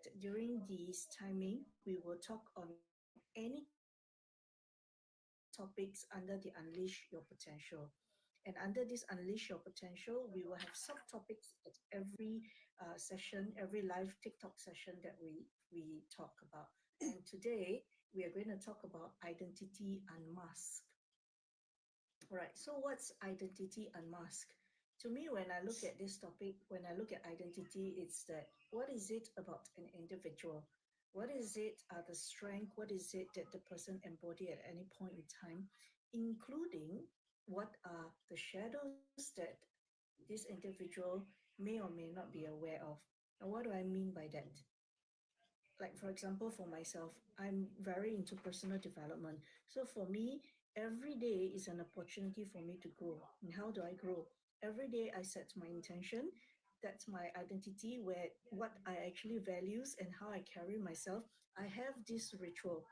that during this timing, we will talk on any topics under the Unleash Your Potential. And under this Unleash Your Potential, we will have subtopics at every session, every live TikTok session that we talk about. And today, we are going to talk about identity unmasked. All right, so what's identity unmasked? To me, when I look at this topic, when I look at identity, it's that what is it about an individual? What is it, the strength? What is it that the person embody at any point in time, including what are the shadows that this individual may or may not be aware of? And what do I mean by that? Like, for example, for myself, I'm very into personal development. So for me, every day is an opportunity for me to grow. And how do I grow? Every day I set my intention. That's my identity, where what I actually values and how I carry myself. I have this ritual.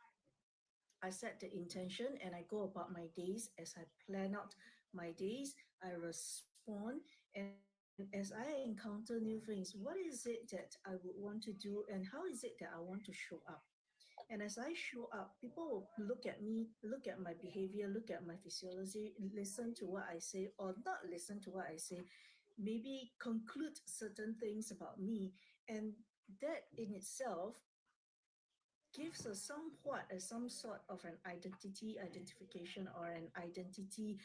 I set the intention and I go about my days as I plan out my days. I respond, and as I encounter new things, what is it that I would want to do and how is it that I want to show up? And as I show up, people will look at me, look at my behavior, look at my physiology, listen to what I say or not listen to what I say, maybe conclude certain things about me. And that in itself gives us somewhat some sort of an identity identification or an identity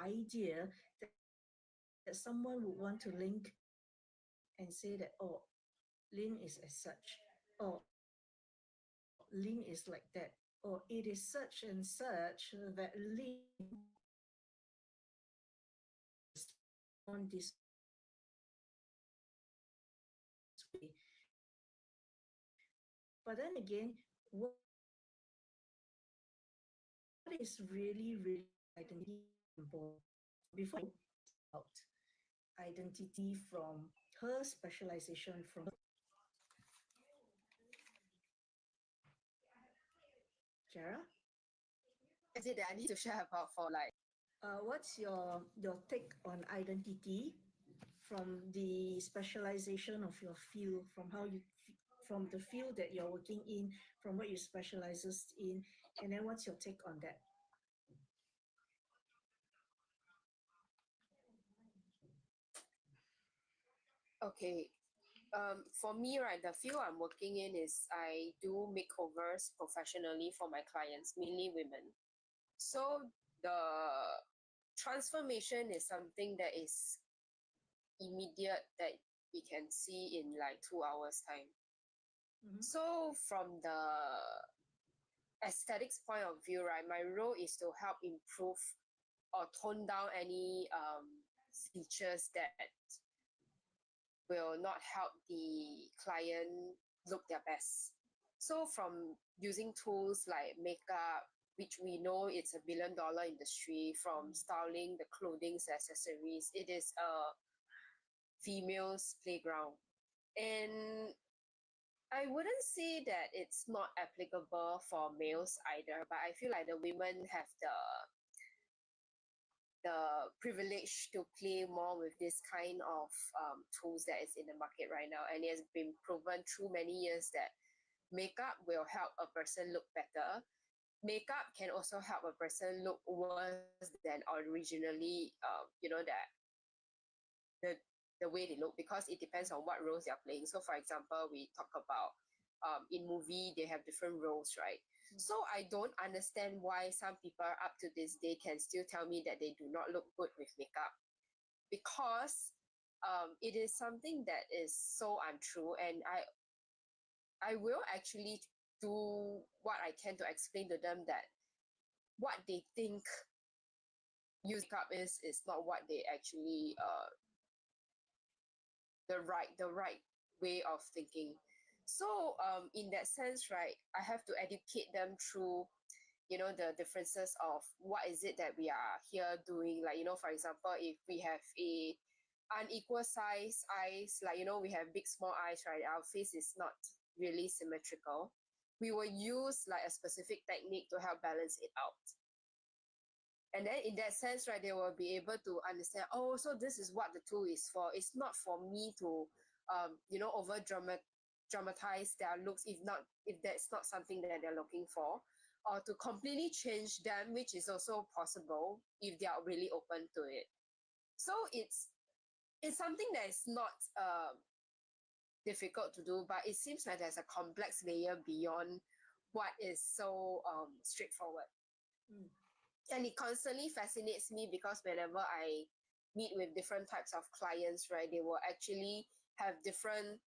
idea that someone would want to link and say that, oh, Lynn is as such, or Lynn is like that, or it is such and such that Lynn on this way. But then again, what is really identity involved? Before about identity from her specialization from Jara. Is it that I need to share about for like What's your take on identity from the specialization of your field, from how you from the field that you're working in, from what you specializes in, and then what's your take on that? okay, for me, right, the field I'm working in is I do makeovers professionally for my clients, mainly women. So the transformation is something that is immediate that we can see in like 2 hours time. Mm-hmm. So from the aesthetics point of view, right, my role is to help improve or tone down any features that will not help the client look their best. So from using tools like makeup, which we know it's a $1 billion industry, from styling the clothing, accessories, it is a female's playground. And I wouldn't say that it's not applicable for males either, but I feel like the women have the privilege to play more with this kind of tools that is in the market right now. And it has been proven through many years that makeup will help a person look better. Makeup can also help a person look worse than originally, that the way they look, because it depends on what roles they're playing. So for example, we talk about in movie, they have different roles, right? So I don't understand why some people up to this day can still tell me that they do not look good with makeup, because it is something that is so untrue. And I will actually do what I can to explain to them that what they think use makeup is not what they actually the right way of thinking. So in that sense, right, I have to educate them through the differences of what is it that we are here doing. Like, for example, if we have a unequal size eyes, like, we have big small eyes, right, our face is not really symmetrical, we will use like a specific technique to help balance it out. And then in that sense, right, they will be able to understand, oh, so this is what the tool is for. It's not for me to over dramatize their looks if that's not something that they're looking for, or to completely change them, which is also possible if they are really open to it. So it's something that is not difficult to do, but it seems like there's a complex layer beyond what is so straightforward. Mm. And it constantly fascinates me because whenever I meet with different types of clients, right, they will actually have different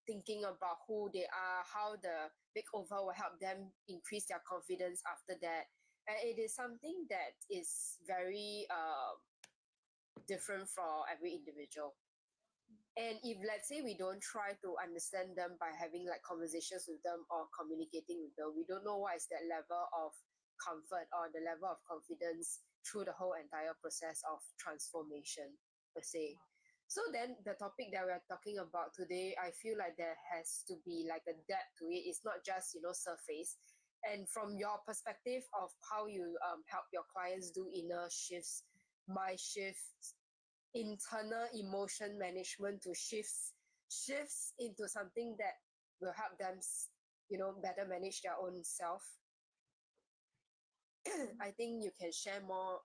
thinking about who they are, how the makeover will help them increase their confidence after that. And it is something that is very different for every individual. And if let's say we don't try to understand them by having like conversations with them or communicating with them, we don't know what is that level of comfort or the level of confidence through the whole entire process of transformation per se. So then the topic that we're talking about today, I feel like there has to be like a depth to it. It's not just, surface. And from your perspective of how you help your clients do inner shifts, mind shifts, internal emotion management to shifts into something that will help them better manage their own self. I think you can share more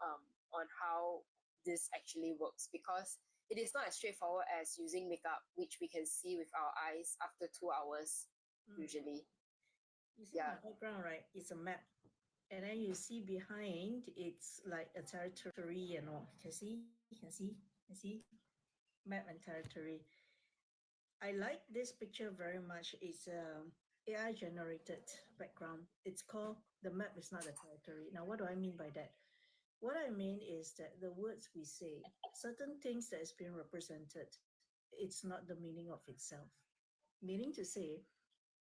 on how this actually works, because it is not as straightforward as using makeup, which we can see with our eyes after 2 hours Mm. usually. You see my Yeah. background, right? It's a map. And then you see behind, it's like a territory and all. Can see, map and territory. I like this picture very much. It's AI generated background. It's called the map is not a territory. Now, what do I mean by that? What I mean is that the words we say, certain things that is being represented, it's not the meaning of itself. Meaning to say,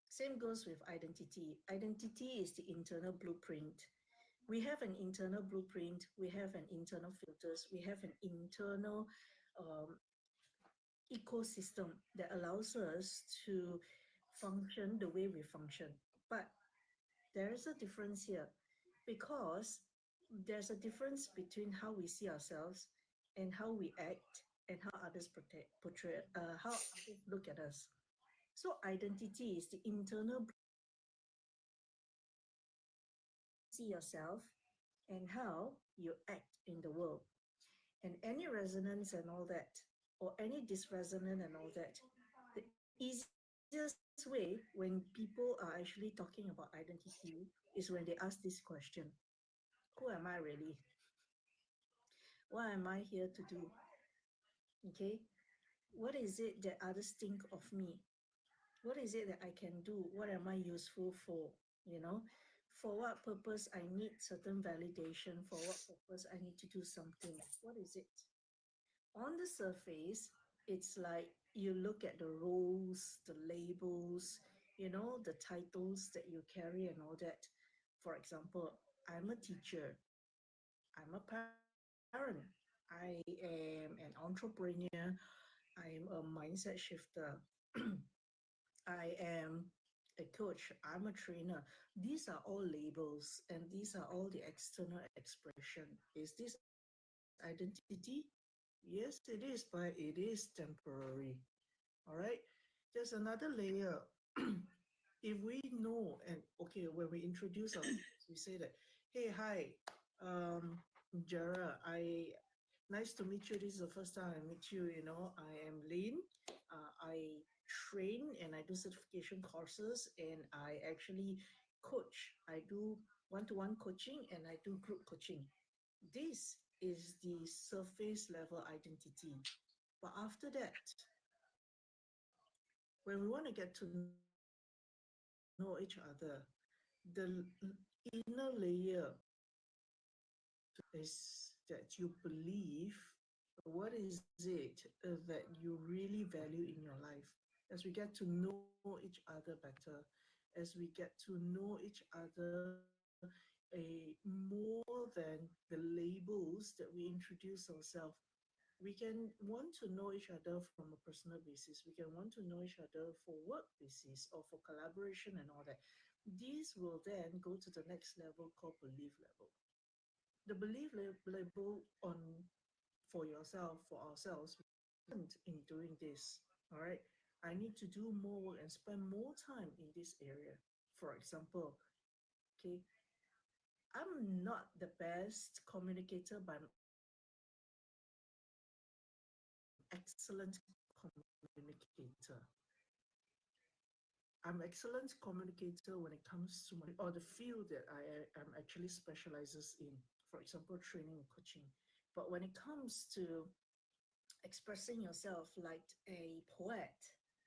same goes with identity. Identity is the internal blueprint. We have an internal blueprint, we have an internal filters, we have an internal um, ecosystem that allows us to function the way we function. But there is a difference here because there's a difference between how we see ourselves and how we act and how others portray, how others look at us. So identity is the internal see yourself and how you act in the world. And any resonance and all that, or any disresonance and all that, the easiest way when people are actually talking about identity is when they ask this question: who am I really? What am I here to do? Okay, what is it that others think of me? What is it that I can do? What am I useful for? You know, for what purpose I need certain validation? For what purpose I need to do something? What is it? On the surface, it's like you look at the roles, the labels, the titles that you carry and all that. For example, I'm a teacher, I'm a parent, I am an entrepreneur, I'm a mindset shifter, I am a coach, I'm a trainer. These are all labels and these are all the external expression. Is this identity? Yes, it is, but it is temporary. All right. There's another layer. If we know, and okay, when we introduce ourselves, we say that, hey, hi, um, Jara, nice to meet you. This is the first time I meet you. I am Lynn. I train and I do certification courses and I actually coach. I do one-to-one coaching and I do group coaching. This is the surface level identity. But after that, when we want to get to know each other, the inner layer is that you believe what is it that you really value in your life. As we get to know each other better, as we get to know each other more than the labels that we introduce ourselves, we can want to know each other from a personal basis. We can want to know each other for work basis or for collaboration and all that. These will then go to the next level called belief level. The belief label on for yourself, for ourselves, in doing this. All right. I need to do more work and spend more time in this area. For example, okay, I'm not the best communicator, but I'm excellent communicator. I'm excellent communicator when it comes to my or the field that I am actually specializes in. For example, training and coaching. But when it comes to expressing yourself like a poet,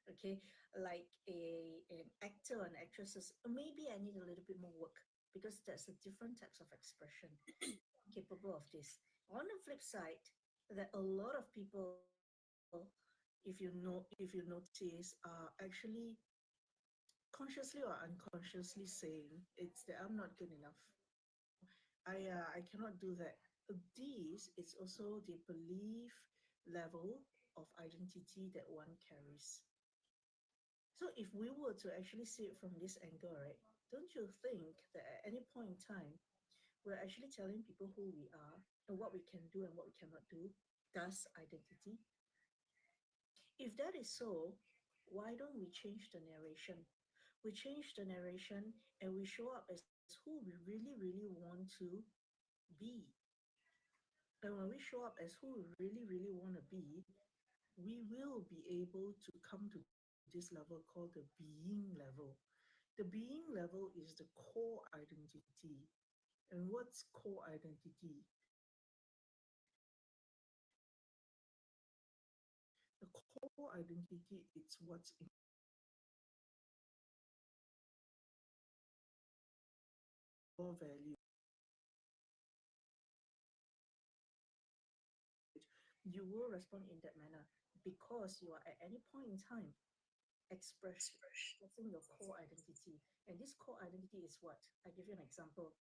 okay, like an actor and actresses, maybe I need a little bit more work because there's a different types of expression capable of this. On the flip side, that a lot of people, if you notice, are actually consciously or unconsciously saying it's that I'm not good enough. I cannot do that. This is also the belief level of identity that one carries. So if we were to actually see it from this angle, right, don't you think that at any point in time we're actually telling people who we are and what we can do and what we cannot do? Thus identity. If that is so, why don't we change the narration? We change the narration and we show up as who we really want to be. And when we show up as who we really want to be, we will be able to come to this level called the being level. The being level is the core identity. And what's core identity? The core identity is what's in your value. You will respond in that manner because you are at any point in time expressing your core identity. And this core identity is what? I give you an example.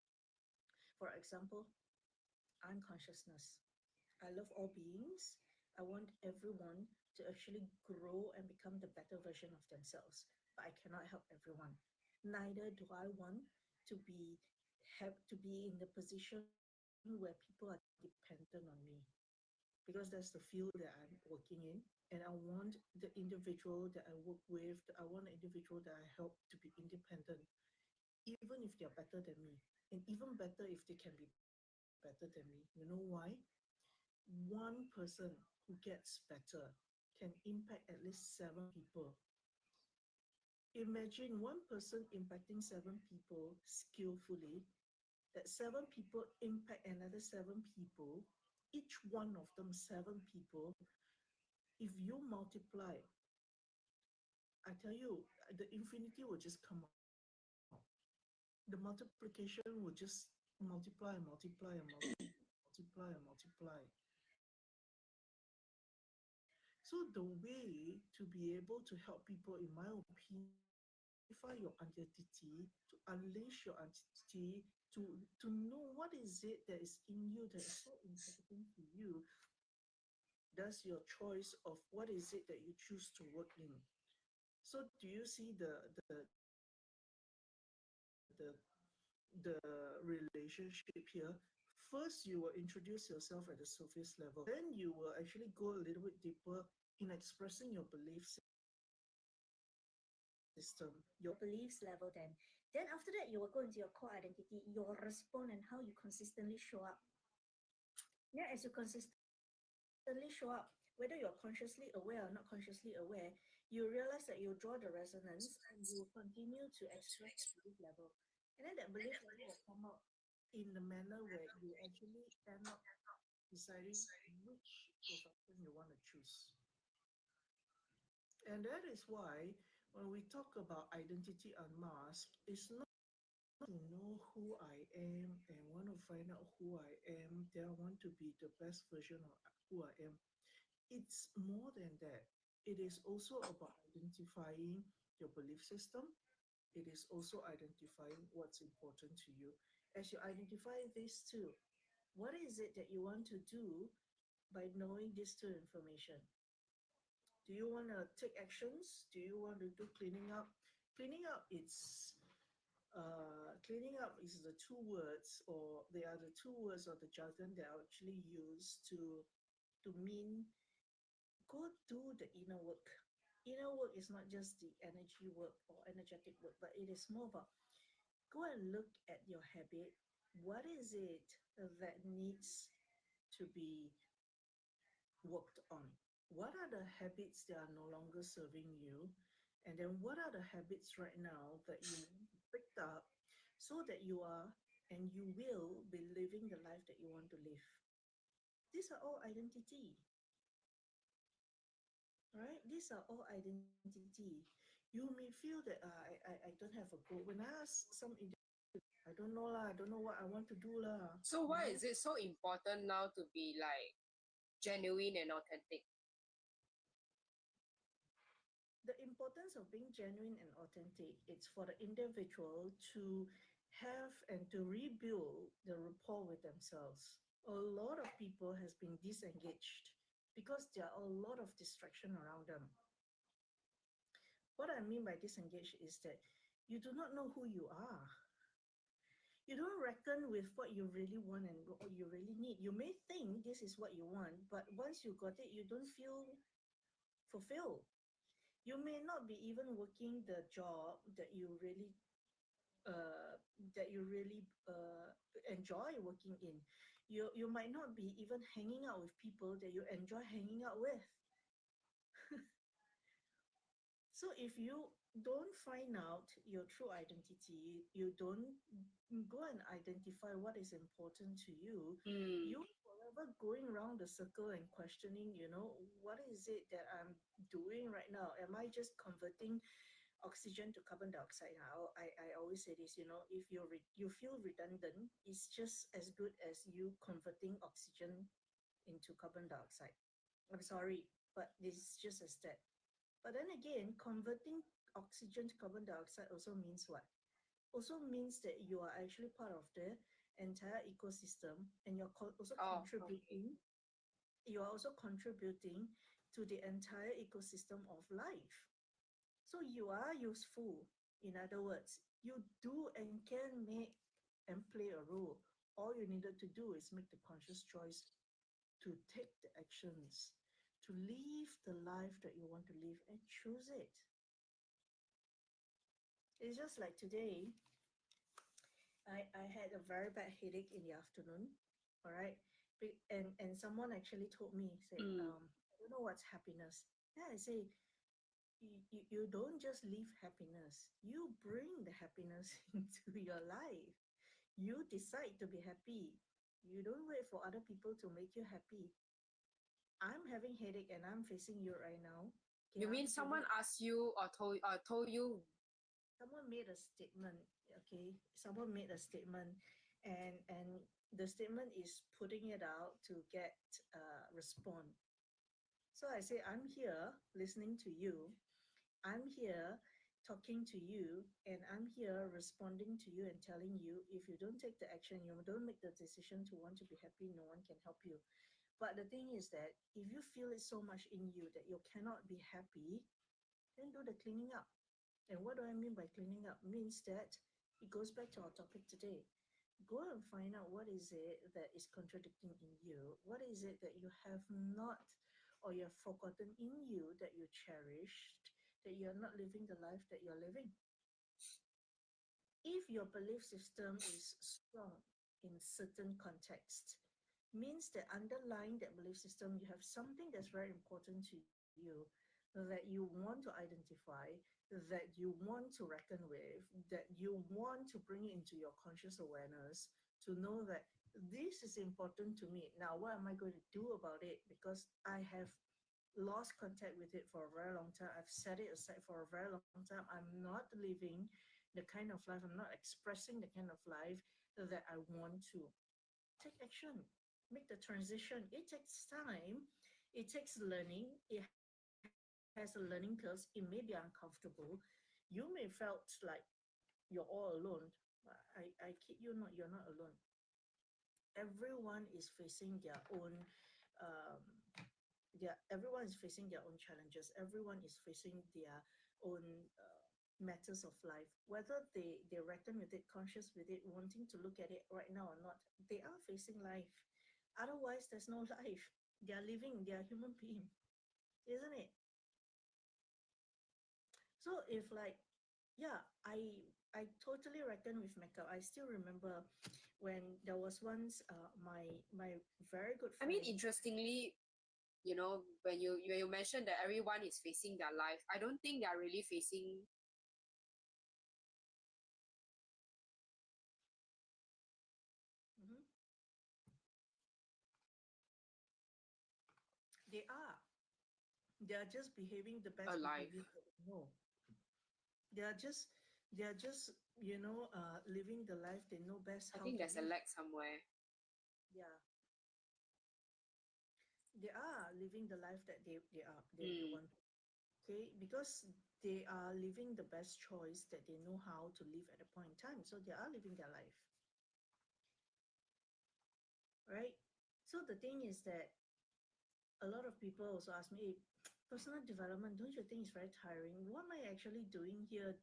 For example, unconsciousness. I love all beings. I want everyone to actually grow and become the better version of themselves. But I cannot help everyone. Neither do I want to have to be in the position where people are dependent on me. Because that's the field that I'm working in. And I want the individual that I work with, I want the individual that I help to be independent, even if they're better than me. And even better if they can be better than me. You know why? One person who gets better can impact at least seven people. Imagine one person impacting seven people skillfully, that seven people impact another seven people, each one of them seven people. If you multiply, I tell you, the infinity will just come out. The multiplication will just multiply and multiply and multiply and multiply. So the way to be able to help people, in my opinion, identify your identity, to unleash your identity, to know what is it that is in you that is so important to you. That's your choice of what is it that you choose to work in. So do you see the relationship here? First, you will introduce yourself at the surface level. Then you will actually go a little bit deeper in expressing your belief system, your beliefs level. Then after that, you will go into your core identity, your response, and how you consistently show up. Yeah, as you consistently show up, whether you're consciously aware or not consciously aware, you realize that you draw the resonance and you will continue to express the belief level. And then that belief level will come out in the manner where you actually end up deciding which profession you want to choose. And that is why when we talk about identity unmasked, it's not to know who I am and want to find out who I am, then I want to be the best version of who I am. It's more than that. It is also about identifying your belief system. It is also identifying what's important to you. As you identify these two, what is it that you want to do by knowing these two information? Do you want to take actions? Do you want to do cleaning up? Cleaning up, cleaning up is the two words, or they are the two words of the jargon that are actually used to mean go do the inner work. Inner work is not just the energy work or energetic work, but it is more about go and look at your habit. What is it that needs to be worked on? What are the habits that are no longer serving you? And then what are the habits right now that you picked up so that you are and you will be living the life that you want to live? These are all identity, right? These are all identity. You may feel that I don't have a goal. When I ask some I don't know lah, I don't know what I want to do lah, So you why know. is it so important now to be like genuine and authentic? The importance of being genuine and authentic, it's for the individual to have and to rebuild the rapport with themselves. A lot of people has been disengaged because there are a lot of distraction around them. What I mean by disengaged is that you do not know who you are. You don't reckon with what you really want and what you really need. You may think this is what you want, but once you got it, you don't feel fulfilled. You may not be even working the job uh, that you really enjoy working in. You might not be even hanging out with people that you enjoy hanging out with. So if you don't find out your true identity, you don't go and identify what is important to you, Mm. you forever going around the circle and questioning, what is it that I'm doing right now? Am I just converting oxygen to carbon dioxide? I always say this, if you feel redundant, it's just as good as you converting oxygen into carbon dioxide. I'm sorry, but this is just as that. But then again, converting oxygen to carbon dioxide also means what? Also means that you are actually part of the entire ecosystem and you're also Oh, okay. contributing, you are also contributing to the entire ecosystem of life. So you are useful. In other words, you do and can make and play a role. All you needed to do is make the conscious choice to take the actions, to live the life that you want to live and choose it. It's just like today, I had a very bad headache in the afternoon. All right. And someone actually told me, say, Mm. I don't know what's happiness. Yeah, I say, you don't just live happiness, you bring the happiness into your life. You decide to be happy. You don't wait for other people to make you happy. I'm having headache and I'm facing you right now. Okay, You mean I'm someone feeling asked you or told you? someone made a statement. Okay, someone made a statement, and the statement is putting it out to get respond. So I say I'm here listening to you. I'm here talking to you, and I'm here responding to you and telling you if you don't take the action, you don't make the decision to want to be happy, no one can help you. But the thing is that if you feel it so much in you that you cannot be happy, then do the cleaning up. And what do I mean by cleaning up? Means that it goes back to our topic today. Go and find out what is it that is contradicting in you. What is it that you have not or you have forgotten in you that you cherished, that you're not living the life that you're living. If your belief system is strong in certain context, means that underlying that belief system, you have something that's very important to you that you want to identify, that you want to reckon with, that you want to bring into your conscious awareness to know that this is important to me. Now, what am I going to do about it? Because I have lost contact with it for a very long time. I've set it aside for a very long time. I'm not living the kind of life, I'm not expressing the kind of life that I want to. Take action, make the transition. It takes time, it takes learning, it has a learning curve, it may be uncomfortable. You may felt like you're all alone. I kid you not, you're not alone. Everyone is facing their own um, everyone is facing their own challenges. Everyone is facing their own matters of life, whether they reckon with it, conscious with it, wanting to look at it right now or not. They are facing life. Otherwise, there's no life. They are living. They are human being, isn't it? So if like, yeah, I totally reckon with makeup. I still remember when there was once my very good I mean, friend. interestingly, when you mentioned that everyone is facing their life, I don't think they are really facing. Mhm. They are. They are just behaving the best Alive. behavior that they know. They are just they are just living the life they know best I how think to there's a live. lack somewhere. Yeah, they are living the life that they Mm. want. Okay, because they are living the best choice that they know how to live at a point in time. So they are living their life, right? So the thing is that a lot of people also ask me, "Hey, personal development, don't you think it's very tiring? What am I actually doing here?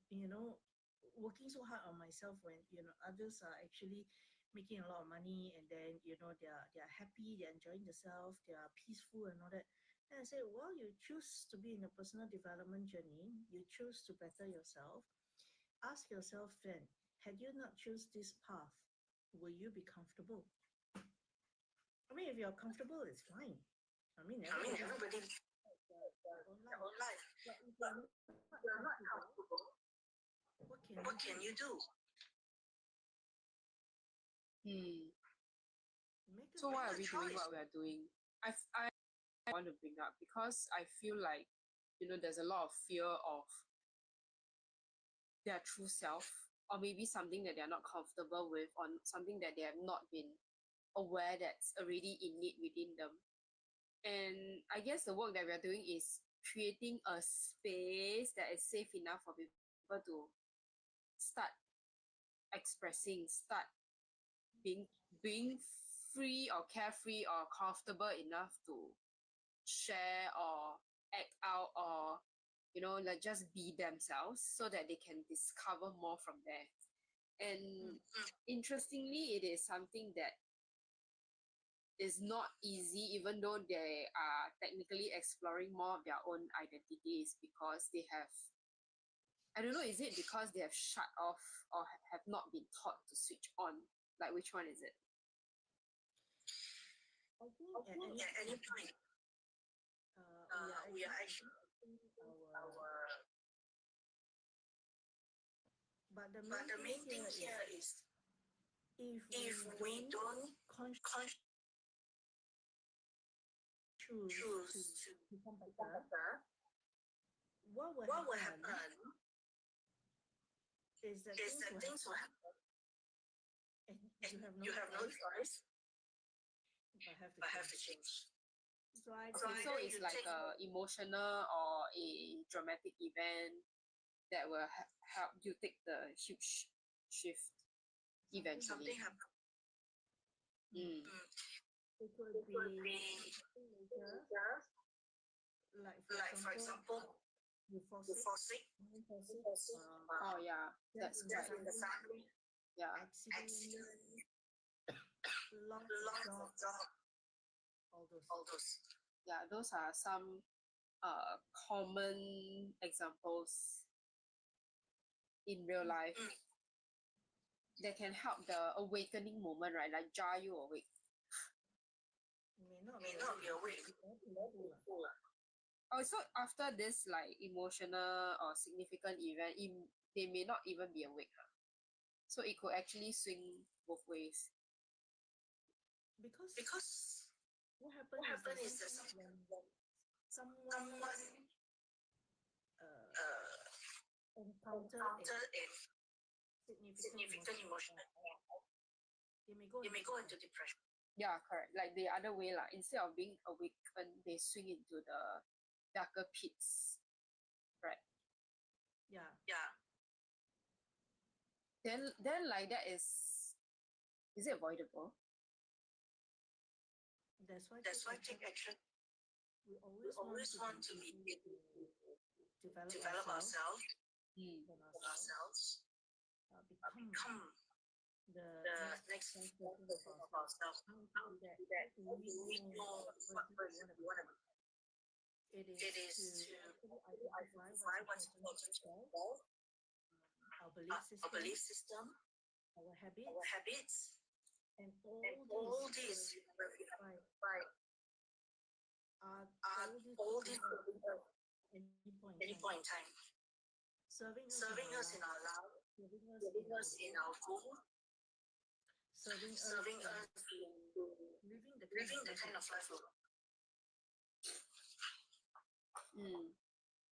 Working so hard on myself when others are actually making a lot of money, and then they're happy, they're enjoying themselves, they are peaceful and all that." And I say, well, you choose to be in a personal development journey, you choose to better yourself. Ask yourself then, had you not choose this path, will you be comfortable? I mean, if you're comfortable, it's fine. I mean, I mean, everybody everybody their own their life. own life. But if you're not You're not comfortable, comfortable. what can you What do? can you do? Hmm. Make a So why are we doing choice. what we are doing? I want to bring up because I feel like there's a lot of fear of their true self, or maybe something that they're not comfortable with, or something that they have not been aware that's already innate within them. And I guess the work that we are doing is creating a space that is safe enough for people to start expressing, start being being free or carefree or comfortable enough to share or act out, or like just be themselves so that they can discover more from there. And interestingly, it is something that is not easy, even though they are technically exploring more of their own identities, because they have, I don't know, is it because they have shut off or have not been taught to switch on? Like, which one is it? I think I at think any at any point, point, we are we are actually actually adjusting our. our. But the But main the thing main thing here is, here is if if we we don't don't consciously consciously choose to choose to become become better, better, what will what will happen happen is that is things that will things happen, will happen and and you have no you have no choice choice but have to but have to change. change. So So either so you it's take. like a emotional or a dramatic event that will help you take the huge shift Something eventually. happen. Something happen. Mm. Mm. It could It could be be something major, like for like, for example, example, you fall you sick, fall sick, you fall sick, oh yeah, death that's in the death in the family, family, yeah, accident, accident, loss of loss of job, job, all those. all those. Yeah, those are some common examples in real Mm. life that can help the awakening moment, right? Like jar you awake. May not May be not awake, be it could awake. be very painful. Oh, so after this like emotional or significant event, they may not even be awake. Huh? So it could actually swing both ways. Because Because what what happens is that happened is that sometimes when someone someone uh, uh, encounter a encountered a significant significant emotional emotional, they may go they into may go into depression. depression. Yeah, correct. Like the other way, like instead of being awakened, they swing into the darker pits. Right. Yeah, Yeah. Then like that is it avoidable? that's That's why why take take action. action. We We always want always to want be to be able able to to develop develop ourselves ourselves and for ourselves, ourselves, become become the the next next best best version of version of ourselves. ourselves. How to How do to that? do How that? do How we do we know know what what version we person want to we want to become? be? It It is is to to actually actually identify what's identify what's important to important to ourselves, ourselves, our belief our system, belief system, our our habits, habits, and and all all these these will we have identify identified are are all these all these serving us serving us at any point in at any time, point in time, serving us in serving our us in life, our life, serving us serving in our us in growth, our growth, serving us serving in us in living the kind of living the life we kind of want. life we want. Mm.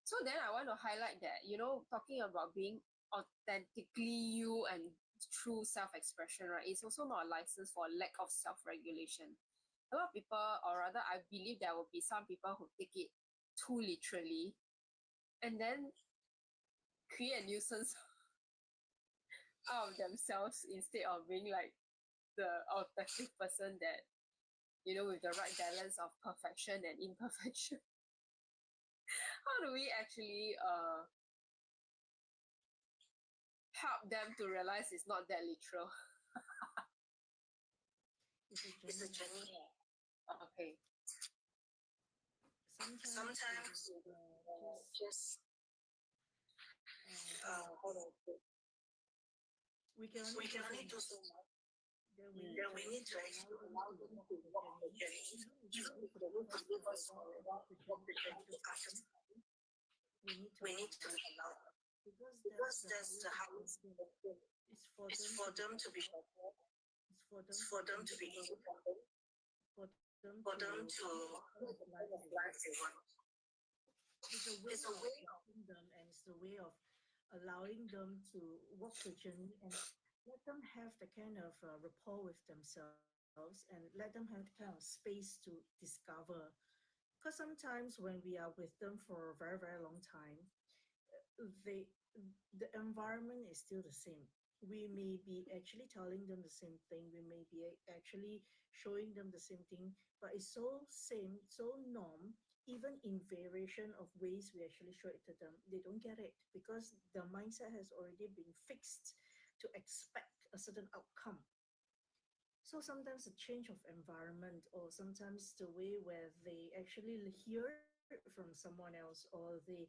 So then I want to highlight that, talking about being authentically you and true self-expression, right? It's also not a license for lack of self-regulation. A lot of people, or rather, I believe there will be some people who take it too literally and then create a nuisance out of themselves instead of being like the authentic person that, with the right balance of perfection and imperfection. How do we actually help them to realize it's not that literal? It's a It's a journey. journey. Okay. Sometimes it Sometimes is just how do I how say? do I say? We can only We do can so only do much. so much. Then we Mm. need Then to we need to actually allow actually them allow to them walk to the walk the journey, journey, even if they even don't if they forgive don't us forgive for us for walk the walk journey the journey after after time. time. We need to We need to allow them allow them because that's because the that's the highest highest intention. intention. It's for It's them for to be them to be better. better. It's for them It's to for be them to be independent. independent. For them For to them to live the kind of live the life kind of they want. life they want. It's a way It's a of way of helping them, and it's a way of allowing them to walk the journey and let them have the kind of rapport with themselves and let them have the kind of space to discover. Because sometimes when we are with them for a very, very long time, they the environment is still the same. We may be actually telling them the same thing, we may be actually showing them the same thing, but it's so same, so norm, even in variation of ways we actually show it to them, they don't get it because the mindset has already been fixed to expect a certain outcome. So sometimes a change of environment, or sometimes the way where they actually hear it from someone else, or they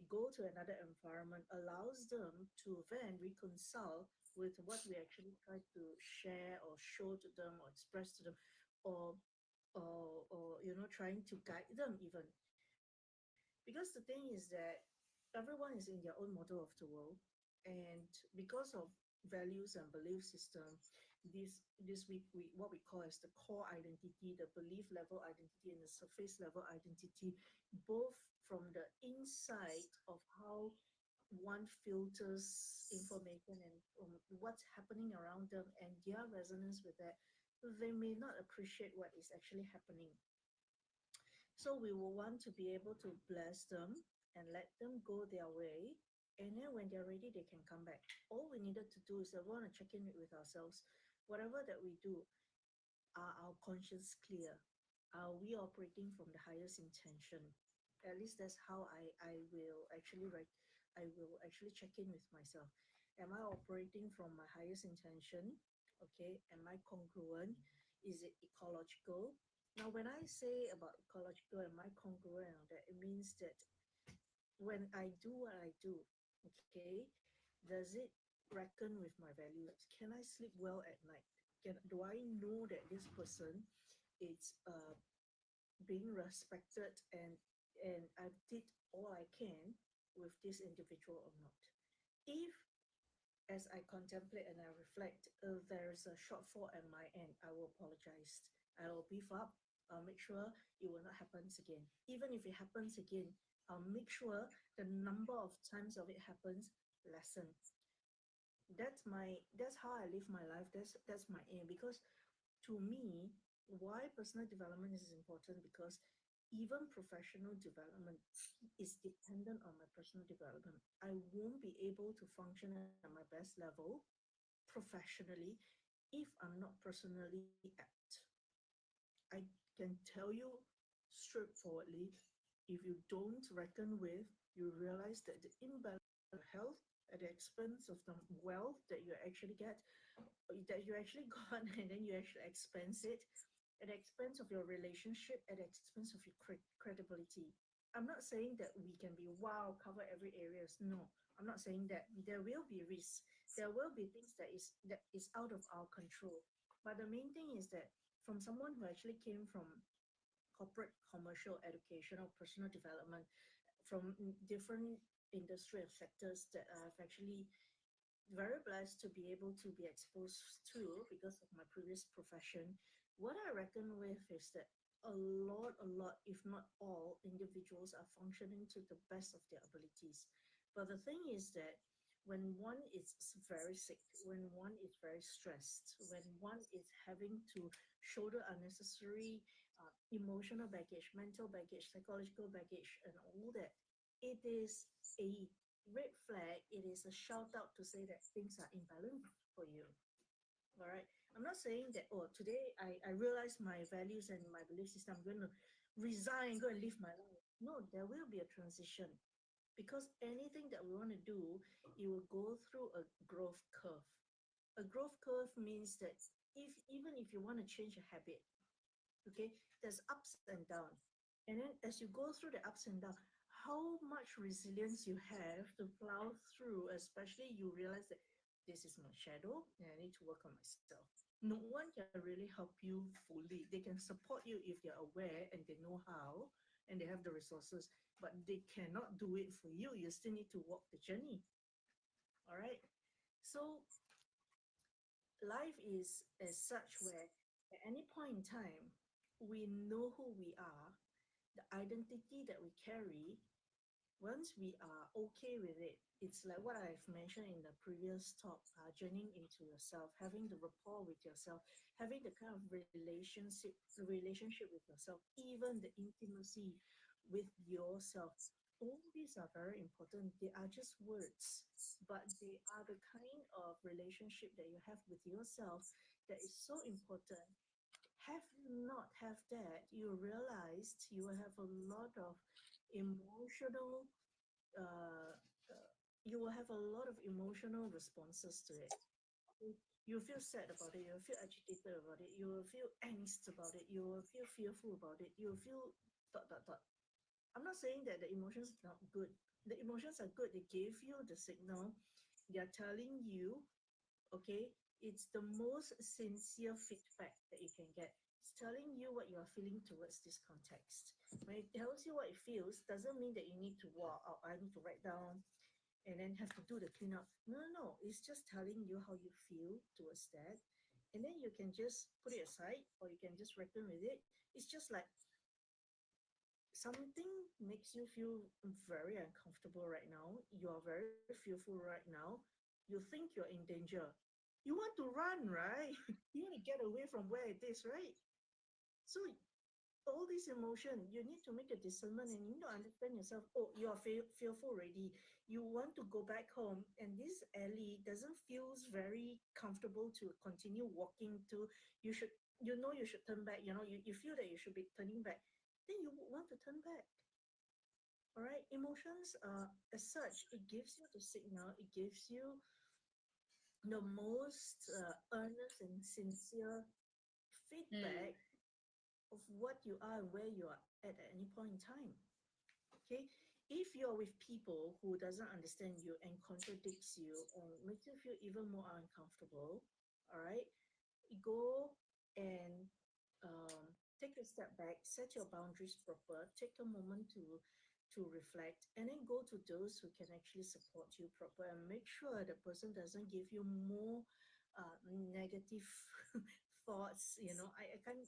go to another environment, allows them to then reconcile with what we actually try to share or show to them or express to them, or trying to guide them even. Because the thing is that everyone is in their own model of the world, and because of values and belief system, this we what we call as the core identity, the belief level identity, and the surface level identity, both from the inside of how one filters information and from what's happening around them and their resonance with that, they may not appreciate what is actually happening. So we will want to be able to bless them and let them go their way. And then when they're ready, they can come back. All we needed to do is that we want to check in with ourselves. Whatever that we do, are our conscience clear? Are we operating from the highest intention? At least that's how I will actually write. I will actually check in with myself. Am I operating from my highest intention? Okay. Am I congruent? Is it ecological? Now, when I say about ecological, am I congruent? That it means that when I do what I do, okay, does it reckon with my values? Can I sleep well at night? Do I know that this person is being respected, and I did all I can with this individual or not? If as I contemplate and I reflect, there's a shortfall at my end, I will apologize. I will beef up. I'll make sure it will not happen again. Even if it happens again, I'll make sure the number of times of it happens lessen. That's how I live my life. That's my aim. Because to me, why personal development is important, because even professional development is dependent on my personal development. I won't be able to function at my best level professionally if I'm not personally apt. I can tell you straightforwardly, if you don't reckon with, you realize that the imbalance of health at the expense of the wealth that you actually get, that you actually got, and then you actually expense it at the expense of your relationship, at the expense of your credibility. I'm not saying that we can be wow, cover every areas. No, I'm not saying that. There will be risks. There will be things that is out of our control. But the main thing is that from someone who actually came from corporate, commercial, educational, personal development, from different industrial sectors that I've actually very blessed to be able to be exposed to because of my previous profession. What I reckon with is that a lot, if not all, individuals are functioning to the best of their abilities. But the thing is that when one is very sick, when one is very stressed, when one is having to shoulder unnecessary emotional baggage, mental baggage, psychological baggage, and all that, it is a red flag. It is a shout out to say that things are imbalanced for you. All right. I'm not saying that, oh, today I realize my values and my belief system. I'm going to resign, go and live my life. No, there will be a transition because anything that we want to do, it will go through a growth curve. A growth curve means that if you want to change a habit, okay, there's ups and downs. And then as you go through the ups and downs, how much resilience you have to plow through, especially you realize that this is my shadow and I need to work on myself. No one can really help you fully. They can support you if they're aware and they know how and they have the resources, but they cannot do it for you. You still need to walk the journey. All right. So life is as such where at any point in time we know who we are, the identity that we carry. Once we are okay with it, it's like what I've mentioned in the previous talk, journeying into yourself, having the rapport with yourself, having the kind of relationship with yourself, even the intimacy with yourself. All these are very important. They are just words, but they are the kind of relationship that you have with yourself that is so important. Have you not have that, you realized you will have a lot of emotional uh, you will have a lot of emotional responses to it. You feel sad about it, you will feel agitated about it, you will feel angst about it, you will feel fearful about it, you will feel dot dot dot. I'm not saying that the emotions are not good. The emotions are good. They gave you the signal. They are telling you, okay, it's the most sincere feedback that you can get. It's telling you what you are feeling towards this context. When it tells you what it feels, doesn't mean that you need to, wow, I need to write down and then have to do the cleanup. No, no, no. It's just telling you how you feel towards that. And then you can just put it aside or you can just reckon with it. It's just like something makes you feel very uncomfortable right now. You are very fearful right now. You think you're in danger. You want to run, right? You want to get away from where it is, right? So all this emotion, you need to make a discernment and you need to understand yourself. Oh, you are fearful already. You want to go back home, and this alley doesn't feel very comfortable to continue walking to. You should, you should turn back. You feel that you should be turning back. Then you want to turn back. All right. Emotions, as such, it gives you the signal. It gives you the most earnest and sincere Mm. feedback of what you are and where you are at any point in time. Okay, if you're with people who doesn't understand you and contradicts you and makes you feel even more uncomfortable, all right, go and take a step back, set your boundaries proper, take a moment to reflect, and then go to those who can actually support you proper and make sure the person doesn't give you more negative thoughts. I can't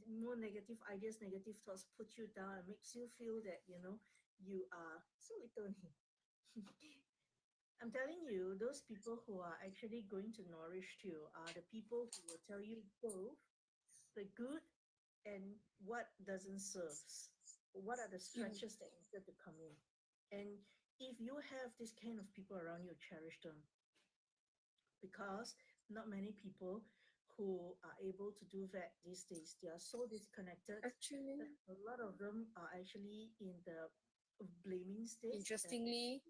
more negative ideas, negative thoughts put you down and makes you feel that you are so little. I'm telling you, those people who are actually going to nourish you are the people who will tell you both the good and what doesn't serve. What are the Mm. stretches that need to come in? And if you have this kind of people around you, cherish them because not many people who are able to do that these days. They are so disconnected that Actually, a lot of them are actually in the blaming state and interestingly,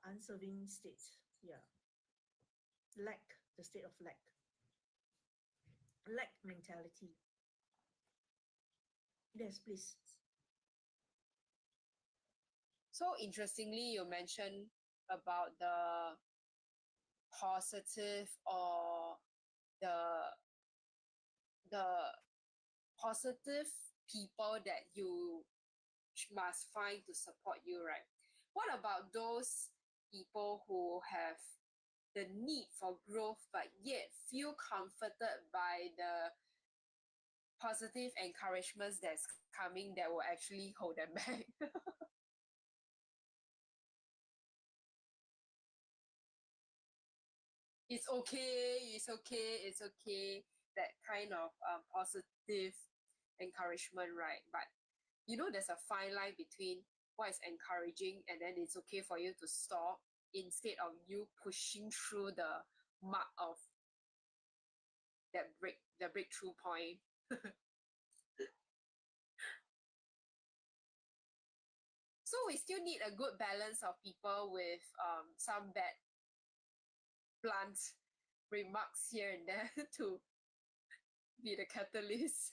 unserving state. Yeah, lack, the state of lack, lack mentality. Yes, please. So interestingly, you mentioned about the positive or the the positive people that you must find to support you, right? What about those people who have the need for growth but yet feel comforted by the positive encouragements that's coming that will actually hold them back? It's okay, it's okay, it's okay. That kind of positive encouragement, right? But you know, there's a fine line between what is encouraging and then it's okay for you to stop instead of you pushing through the mark of the breakthrough point. So we still need a good balance of people with some bad blunt remarks here and there to be the catalyst.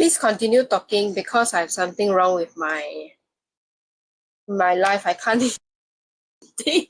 please continue talking because I have something wrong with my life. I can't think.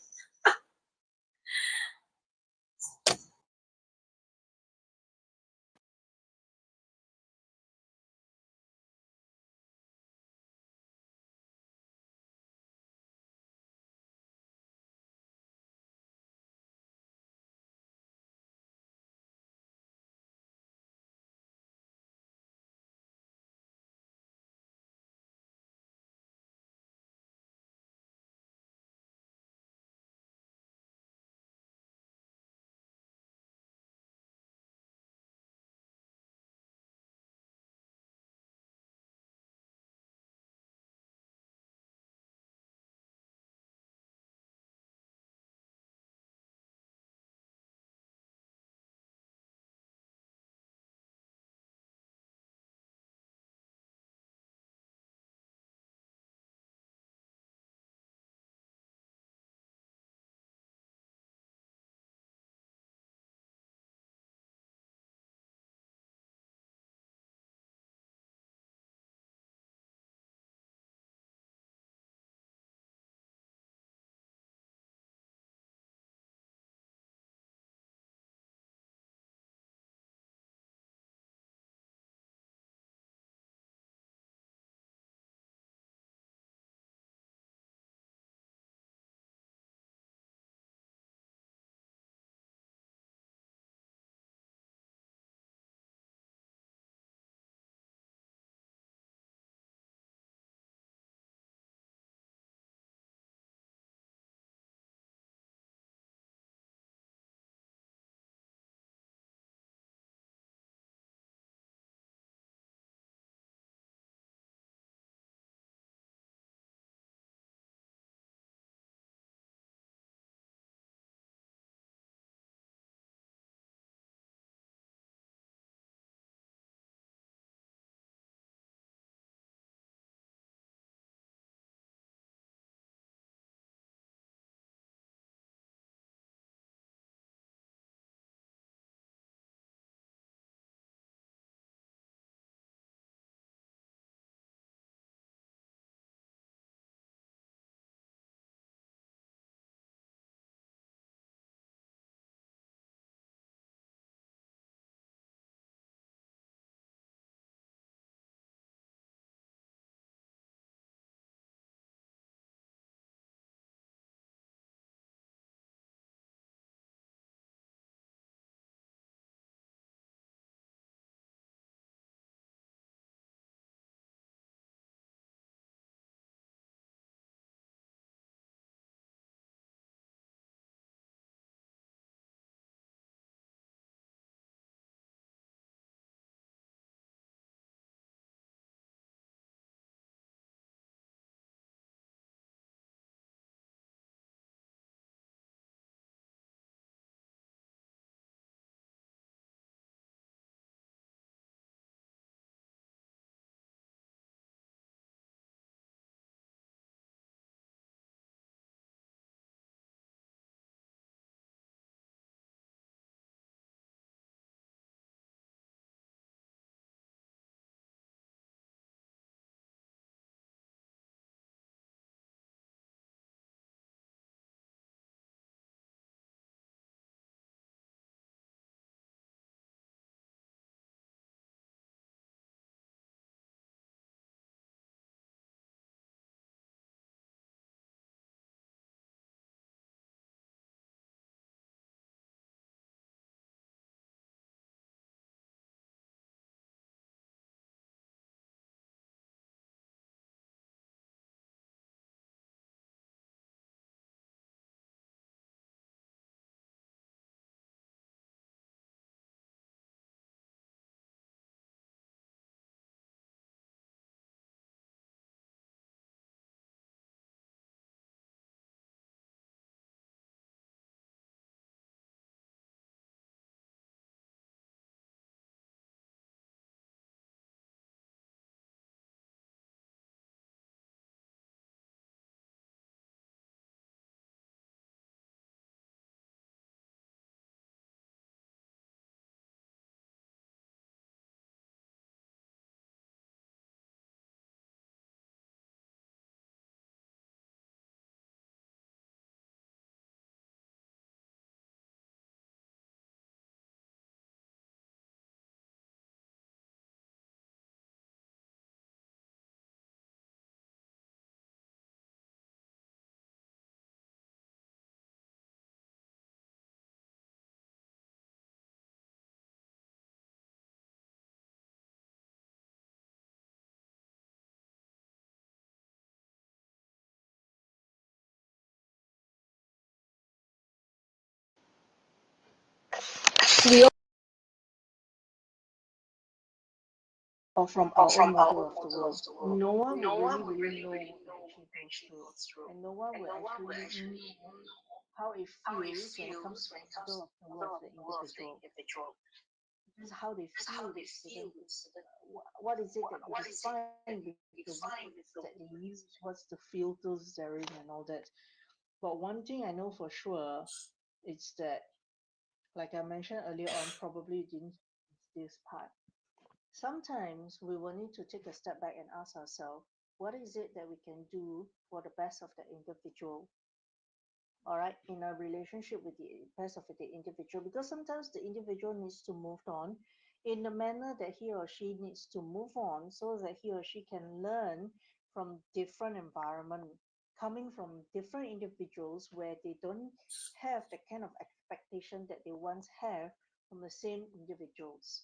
We all or from our own model of the world. No one will really know what we're actually going through, and no one will actually know how it feels when it comes to the model of the world of the individual. This is how they feel with certain things. What is it that they define with the words that they use? What's the filters they're in and all that? But one thing I know for sure is that, like I mentioned earlier on, probably didn't this part. Sometimes we will need to take a step back and ask ourselves, what is it that we can do for the best of the individual? All right, in a relationship with the best of the individual, because sometimes the individual needs to move on in the manner that he or she needs to move on so that he or she can learn from different environment, coming from different individuals where they don't have the kind of expectation that they once have from the same individuals.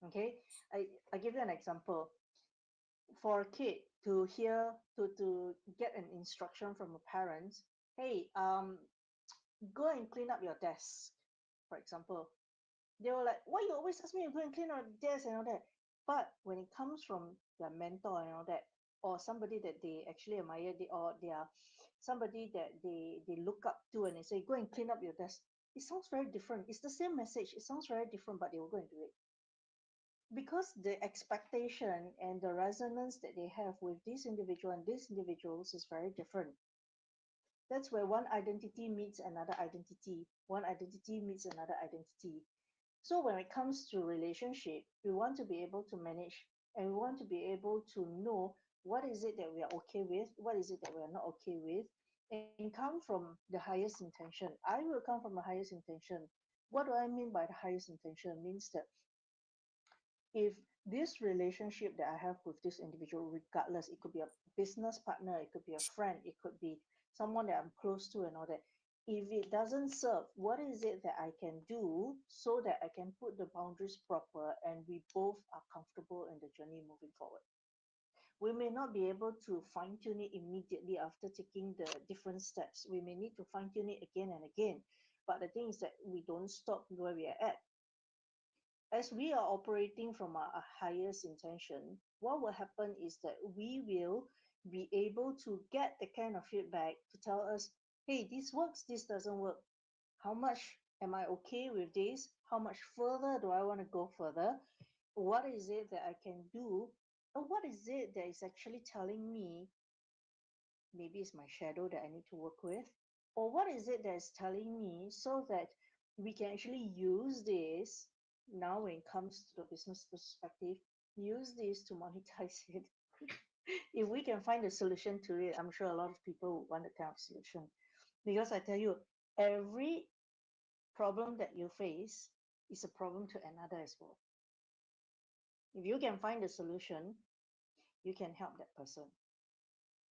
Okay, I give you an example. For a kid to hear, to get an instruction from a parent, hey, go and clean up your desk, for example. They were like, why you always ask me to go and clean up the desk and all that? But when it comes from their mentor and all that, or somebody that they actually admire, or they are somebody that they look up to, and they say, go and clean up your desk, it sounds very different. It's the same message, it sounds very different, but they will go and do it because the expectation and the resonance that they have with this individual and these individuals is very different. That's where one identity meets another identity, one identity meets another identity. So when it comes to relationship, we want to be able to manage, and we want to be able to know what is it that we are okay with, what is it that we are not okay with, and come from the highest intention. I will come from the highest intention. What do I mean by the highest intention? Means that if this relationship that I have with this individual, regardless, it could be a business partner, it could be a friend, it could be someone that I'm close to and all that. If it doesn't serve, what is it that I can do so that I can put the boundaries proper and we both are comfortable in the journey moving forward? We may not be able to fine tune it immediately after taking the different steps. We may need to fine tune it again and again. But the thing is that we don't stop where we are at. As we are operating from a highest intention, what will happen is that we will be able to get the kind of feedback to tell us, hey, this works, this doesn't work. How much am I okay with this? How much further do I want to go further? What is it that I can do? Or what is it that is actually telling me maybe it's my shadow that I need to work with? Or what is it that's telling me so that we can actually use this now when it comes to the business perspective, use this to monetize it. If we can find a solution to it, I'm sure a lot of people would want that kind of solution. Because I tell you, every problem that you face is a problem to another as well. If you can find a solution, you can help that person.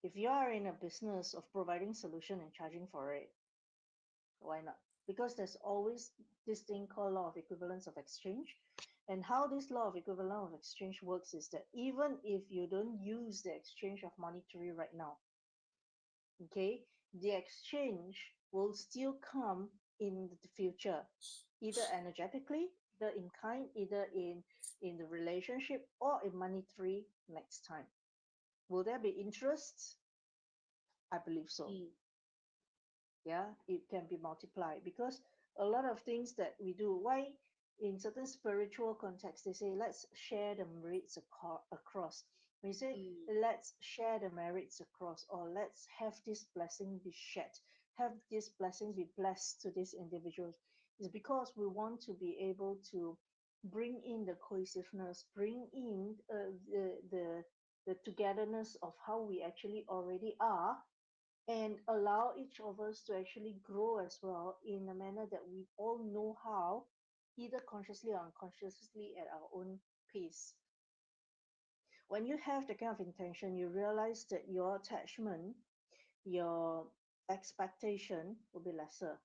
If you are in a business of providing solution and charging for it, why not? Because there's always this thing called law of equivalence of exchange. And how this law of equivalence of exchange works is that even if you don't use the exchange of monetary right now, okay, the exchange will still come in the future, either energetically, either in kind, either in the relationship or in monetary next time. Will there be interest? I believe so. Yeah, it can be multiplied because a lot of things that we do, why in certain spiritual contexts they say let's share the merits across. We say let's share the merits across, or let's have this blessing be shared, have this blessing be blessed to these individuals, is because we want to be able to bring in the cohesiveness, bring in the togetherness of how we actually already are, and allow each of us to actually grow as well in a manner that we all know how, either consciously or unconsciously at our own pace. When you have the kind of intention, you realize that your attachment, your expectation will be lesser.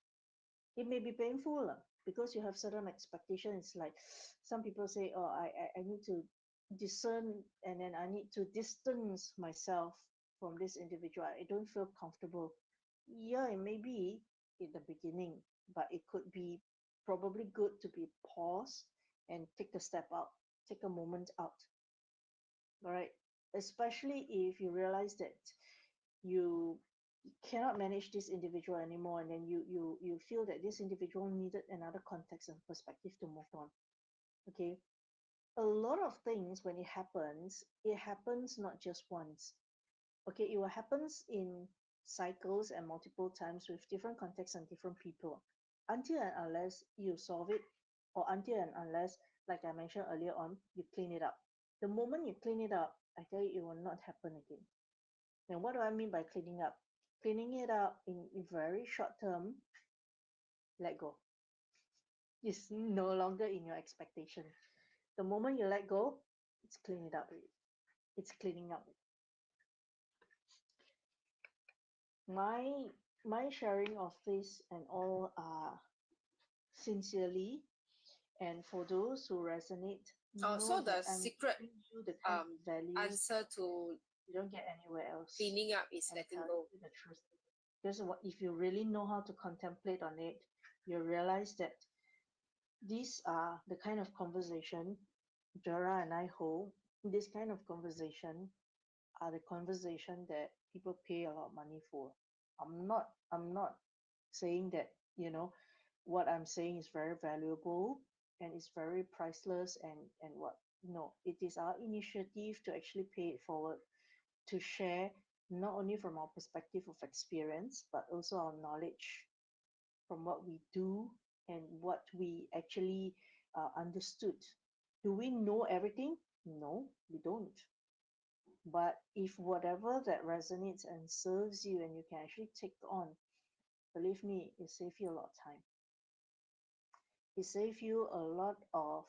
It may be painful because you have certain expectations. Like some people say, oh, I need to discern, and then I need to distance myself from this individual. I don't feel comfortable. Yeah, it may be in the beginning, but it could be probably good to be paused and take a step out, take a moment out. All right. Especially if you realize that you cannot manage this individual anymore, and then you feel that this individual needed another context and perspective to move on. Okay. A lot of things, when it happens not just once. Okay, it will happens in cycles and multiple times with different contexts and different people, until and unless you solve it, or until and unless, like I mentioned earlier on, you clean it up. The moment you clean it up, I tell you, it will not happen again. And what do I mean by cleaning up? Cleaning it up in very short term, let go. It's no longer in your expectation. The moment you let go, it's clean it up. It's cleaning up. My my sharing of this and all are sincerely, and for those who resonate, Oh, so know the that I'm secret giving you the kind of values answer to you don't get anywhere else. cleaning up is I'm letting telling go. you the truth. Because if you really know how to contemplate on it, you realize that these are the kind of conversation Jara and I hold. This kind of conversation are the conversation that people pay a lot of money for. I'm not saying that, what I'm saying is very valuable and it's very priceless, and what. No, it is our initiative to actually pay it forward, to share not only from our perspective of experience, but also our knowledge from what we do and what we actually understood. Do we know everything? No, we don't. But if whatever that resonates and serves you and you can actually take on, believe me, it saves you a lot of time. It saves you a lot of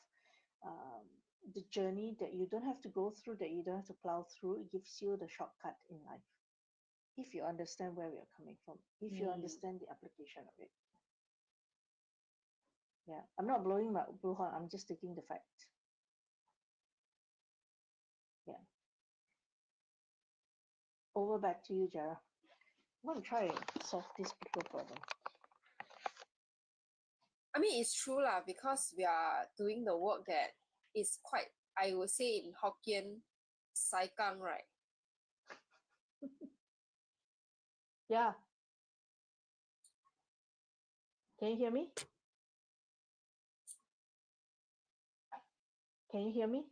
um, the journey that you don't have to go through, that you don't have to plow through. It gives you the shortcut in life. If you understand where we are coming from, if you understand the application of it. Yeah, I'm not blowing my blowhorn, I'm just stating the fact. Yeah. Over back to you, Jara. I want to try and solve this people problem. I mean, it's true lah, because we are doing the work that is quite, I would say in Hokkien, sai kang, right? Yeah. Can you hear me? Can you hear me?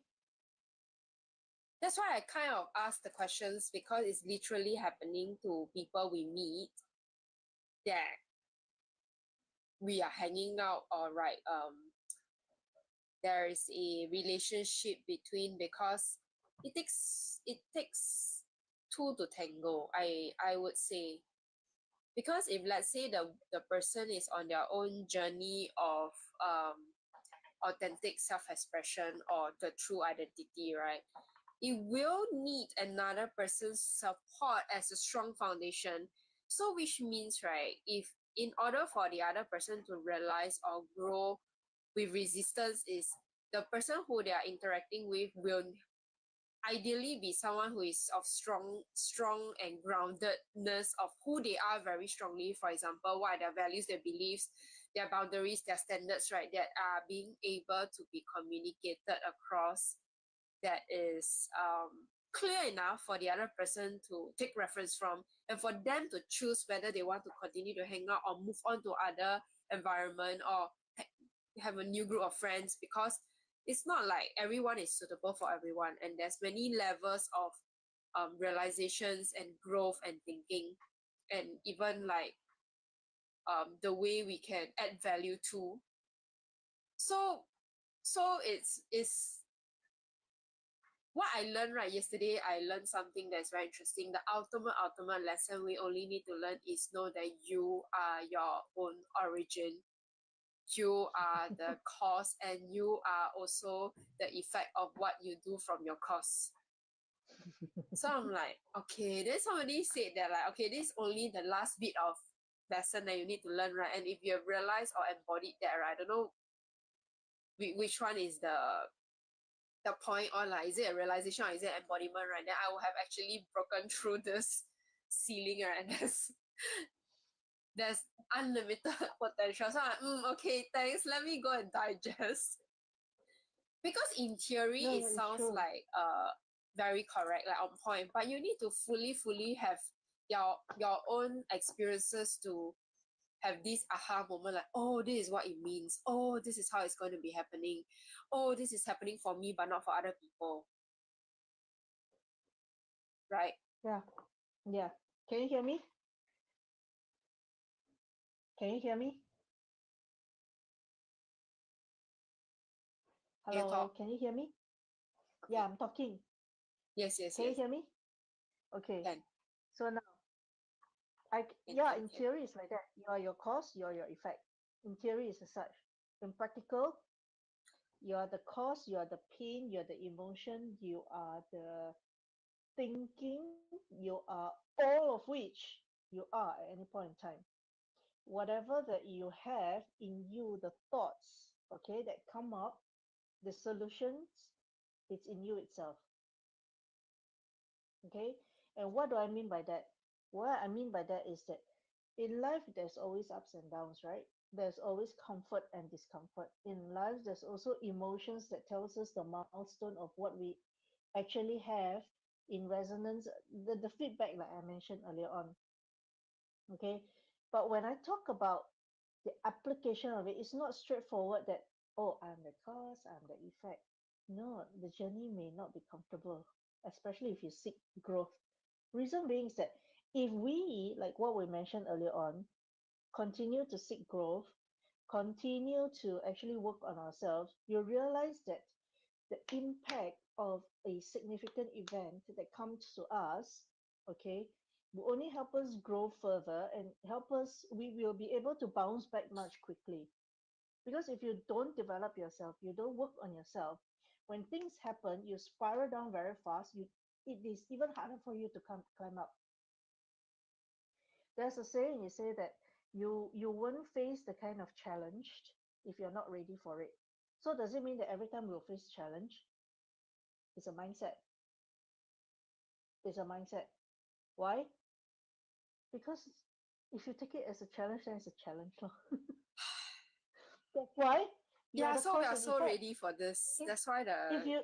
That's why I kind of ask the questions, because it's literally happening to people we meet, that we are hanging out, or right, there is a relationship between, because it takes two to tango, I would say. Because if let's say the person is on their own journey of authentic self-expression or the true identity, right, it will need another person's support as a strong foundation. So which means, right, if in order for the other person to realize or grow with resistance, is the person who they are interacting with will ideally be someone who is of strong and groundedness of who they are very strongly. For example, what are their values, their beliefs, their boundaries, their standards, right, that are being able to be communicated across, that is clear enough for the other person to take reference from, and for them to choose whether they want to continue to hang out or move on to other environment, or have a new group of friends. Because it's not like everyone is suitable for everyone, and there's many levels of realizations and growth and thinking, and even like the way we can add value to. So it's what I learned, right, yesterday. I learned something that's very interesting. The ultimate lesson we only need to learn is know that you are your own origin. You are the cause, and you are also the effect of what you do from your cause. So I'm like, okay, then somebody said that, like, okay, this is only the last bit of lesson that you need to learn, right? And if you have realized or embodied that, right, I don't know which one is the point, or like, is it a realization or is it embodiment, right? Then I will have actually broken through this ceiling, right? And there's unlimited potential. So okay, thanks. Let me go and digest. Because in theory No, it no, it's sounds true. like very correct, like on point, but you need to fully have your own experiences to have this aha moment, like, oh, this is what it means, oh, this is how it's going to be happening, oh, this is happening for me but not for other people, right? Yeah, yeah. Can you hear me? Can you hear me? Can you Hello, talk? can you hear me? Yeah, Okay. I'm talking. Yes, Can you yes. hear me? Okay. Can So now, can yeah, can in can theory it's like that. You are your cause, you are your effect. In theory, it's as such. In practical, you are the cause, you are the pain, you are the emotion, you are the thinking, you are all of which you are at any point in time. Whatever that you have in you, the thoughts, okay, that come up, the solutions, it's in you itself. Okay. And what do I mean by that? What I mean by that is that in life there's always ups and downs, right? There's always comfort and discomfort. In life there's also emotions that tells us the milestone of what we actually have in resonance, the feedback like I mentioned earlier on. Okay. But when I talk about the application of it, it's not straightforward that, oh, I'm the cause, I'm the effect. No, the journey may not be comfortable, especially if you seek growth. Reason being is that if we, like what we mentioned earlier on, continue to seek growth, continue to actually work on ourselves, you realize that the impact of a significant event that comes to us, okay, will only help us grow further and help us, we will be able to bounce back much quickly. Because if you don't develop yourself, you don't work on yourself, when things happen, you spiral down very fast. It is even harder for you to climb up. There's a saying, you say that you won't face the kind of challenge if you're not ready for it. So does it mean that every time we'll face challenge? It's a mindset. It's a mindset. Why? Because if you take it as a challenge, then it's a challenge. Lor. That's why you are Yeah, the so we cause are and so effect. ready for this. If That's why if the you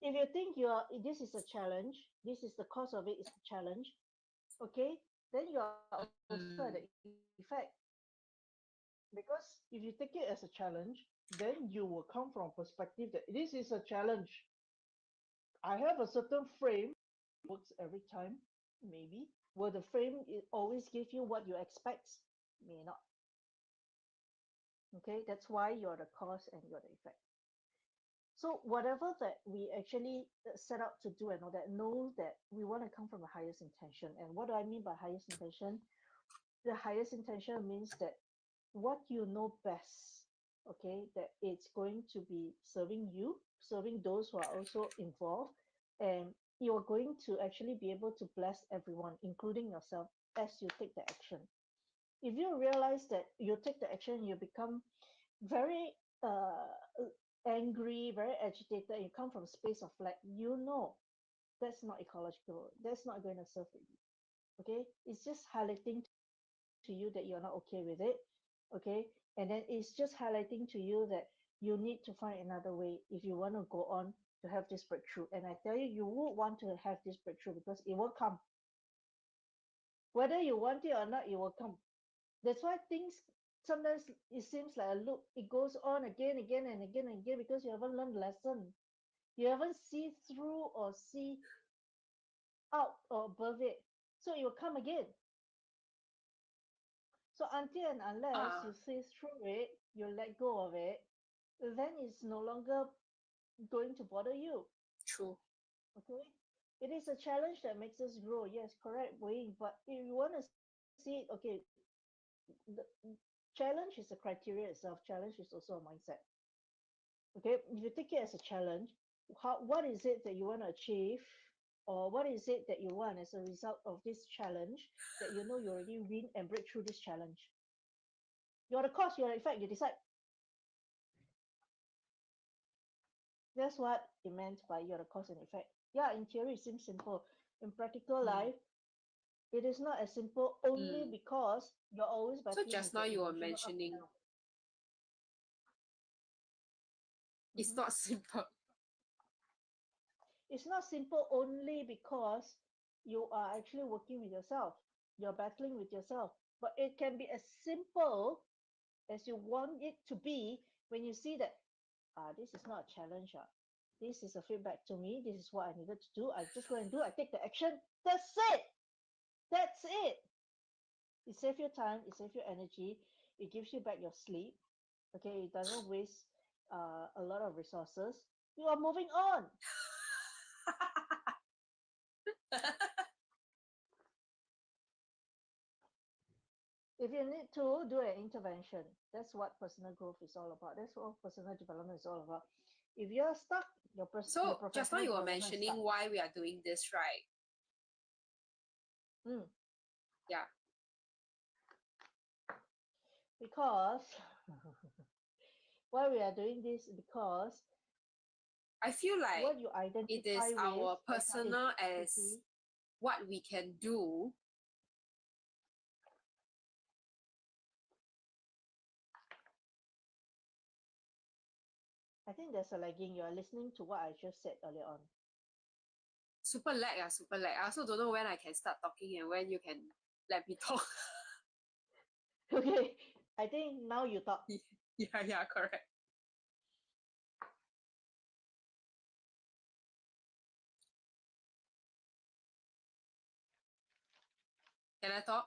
if you think you are this is a challenge, this is the cause of it is the challenge, okay, then you are also at the effect. Because if you take it as a challenge, then you will come from perspective that this is a challenge. I have a certain frame works every time, maybe. Will the frame always give you what you expect? May not. Okay, that's why you're the cause and you're the effect. So whatever that we actually set out to do and all that, know that we want to come from the highest intention. And what do I mean by highest intention? The highest intention means that what you know best, okay, that it's going to be serving you, serving those who are also involved, and you're going to actually be able to bless everyone, including yourself, as you take the action. If you realize that you take the action, you become very angry, very agitated, you come from a space of lack, you know that's not ecological, that's not going to serve you. Okay, it's just highlighting to you that you're not okay with it. Okay, and then it's just highlighting to you that you need to find another way if you want to go on to have this breakthrough. And I tell you, you would want to have this breakthrough because it will come. Whether you want it or not, it will come. That's why things sometimes it seems like a loop. It goes on again and again and again because you haven't learned the lesson. You haven't see through or see out or above it. So it will come again. So until and unless you ah see through it, you let go of it, then it's no longer going to bother you. true. Okay? It is a challenge that makes us grow. Yes, correct, Wayne. But if you want to see it, okay, the challenge is a criteria itself. Challenge is also a mindset. Okay, if you take it as a challenge, what is it that you want to achieve, or what is it that you want as a result of this challenge that you know you already win and break through this challenge? You're the cause, you're the effect, you decide. That's what it meant by you're the cause and effect. Yeah, in theory it seems simple. In practical Mm. life, It is not as simple only because you're always So battling just with now your you were emotional up and mentioning down. it's Mhm. not simple. It's not simple only because you are actually working with yourself. You're battling with yourself. But it can be as simple as you want it to be when you see that this is not a challenge. This is a feedback to me. This is what I needed to do. I just go and do. I take the action. That's it. That's it. It saves your time. It saves your energy. It gives you back your sleep. Okay, it doesn't waste a lot of resources. You are moving on. If you need to do an intervention, that's what personal growth is all about. That's what personal development is all about. If you're stuck, your So just now professional you were development is mentioning stuck. why we are doing this, right? Mm, Yeah. because why we are doing this because I feel like what you it is identify with our as personal as identity, what we can do. I think there's a lagging. You are listening to what I just said earlier on. Super lag, super lag. I also don't know when I can start talking and when you can let me talk. Okay, I think now you talk. Yeah, correct. Can I talk?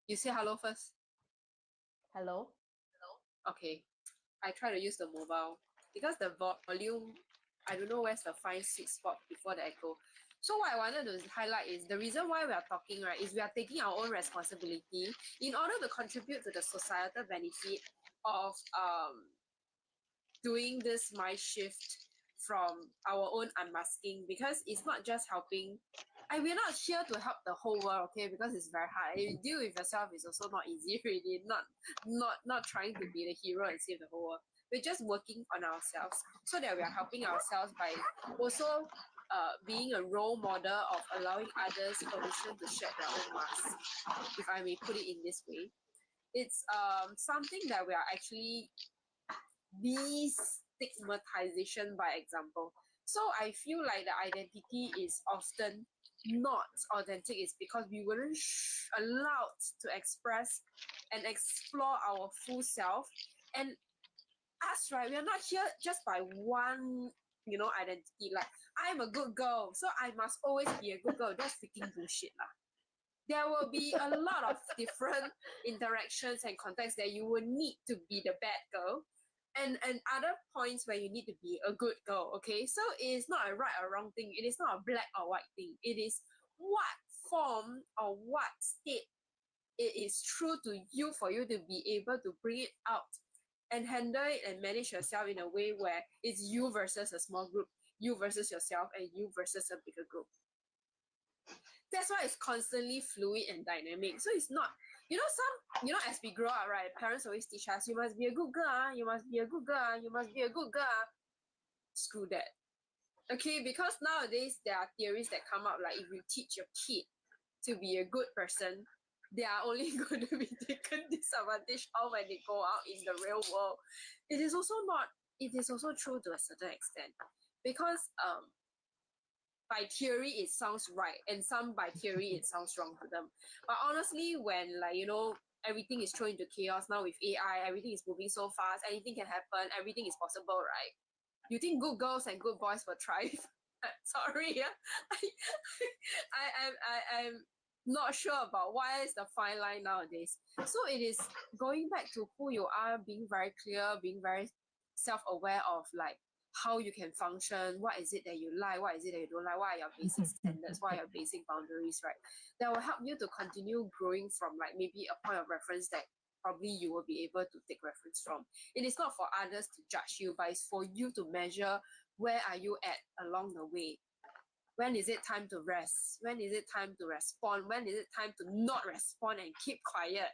You say hello first. Hello? Okay. I try to use the mobile because the volume, I don't know where's the fine sweet spot before the echo. So what I wanted to highlight is the reason why we are talking, right, is we are taking our own responsibility in order to contribute to the societal benefit of doing this mind shift from our own unmasking, because it's not just helping. We're not here to help the whole world, okay? Because it's very hard. You deal with yourself is also not easy, really. Not trying to be the hero and save the whole world. We're just working on ourselves so that we are helping ourselves by also being a role model of allowing others permission to shed their own mask, if I may put it in this way. It's something that we are actually destigmatization by example. So I feel like the identity is often not authentic is because we weren't allowed to express and explore our full self. And us, right, we are not here just by one, identity. Like, I'm a good girl, so I must always be a good girl. That's freaking bullshit lah. There will be a lot of different interactions and contexts that you will need to be the bad girl, and other points where you need to be a good girl. Okay, so it is not a right or wrong thing. It is not a black or white thing. It is what form or what state it is true to you for you to be able to bring it out and handle it and manage yourself in a way where it's you versus a small group, you versus yourself, and you versus a bigger group. That's why it's constantly fluid and dynamic. So it's not, as we grow up, right, parents always teach us, you must be a good girl, you must be a good girl, you must be a good girl. Screw that. Okay, because nowadays there are theories that come up like if you teach your kid to be a good person, they are only going to be taken disadvantage of when they go out in the real world. It is also true to a certain extent, because by theory it sounds right, and some by theory it sounds wrong to them. But honestly, when everything is thrown into chaos now with AI, everything is moving so fast, anything can happen, everything is possible, right? You think good girls and good boys will thrive? Sorry, yeah. I'm not sure about why is the fine line nowadays. So it is going back to who you are, being very clear, being very self-aware of like how you can function, what is it that you like, what is it that you don't like, what are your basic standards, what are your basic boundaries, right? That will help you to continue growing from like maybe a point of reference that probably you will be able to take reference from. It is not for others to judge you, but it's for you to measure where are you at along the way. When is it time to rest? When is it time to respond? When is it time to not respond and keep quiet?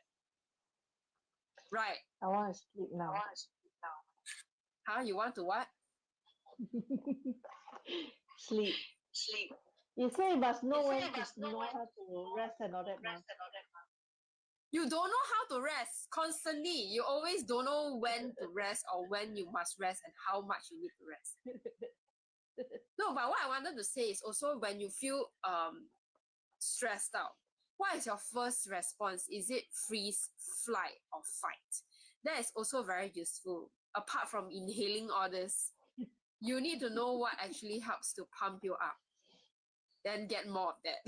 Right. I want to sleep now. Huh? You want to what? Sleep. Sleep. You say you must know when to know how to rest and all that, man. You don't know how to rest constantly. You always don't know when to rest or when you must rest and how much you need to rest. No, but what I wanted to say is also when you feel stressed out, what is your first response? Is it freeze, flight, or fight? That is also very useful. Apart from inhaling all this, you need to know what actually helps to pump you up. Then get more of that.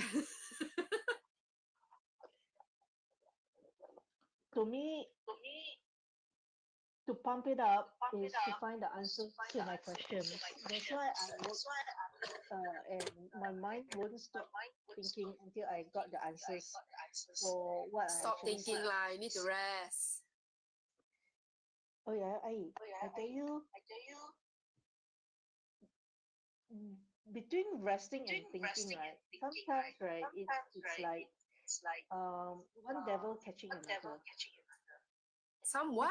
To me, to pump it up is to find the answer to my questions. That's why I work, and my mind won't stop thinking until I got the answers for what I Stop actually thinking said. lah. You need to rest. Oh yeah, I tell you, between resting and thinking, right? Sometimes, right, it's like one devil catching another. Somewhat.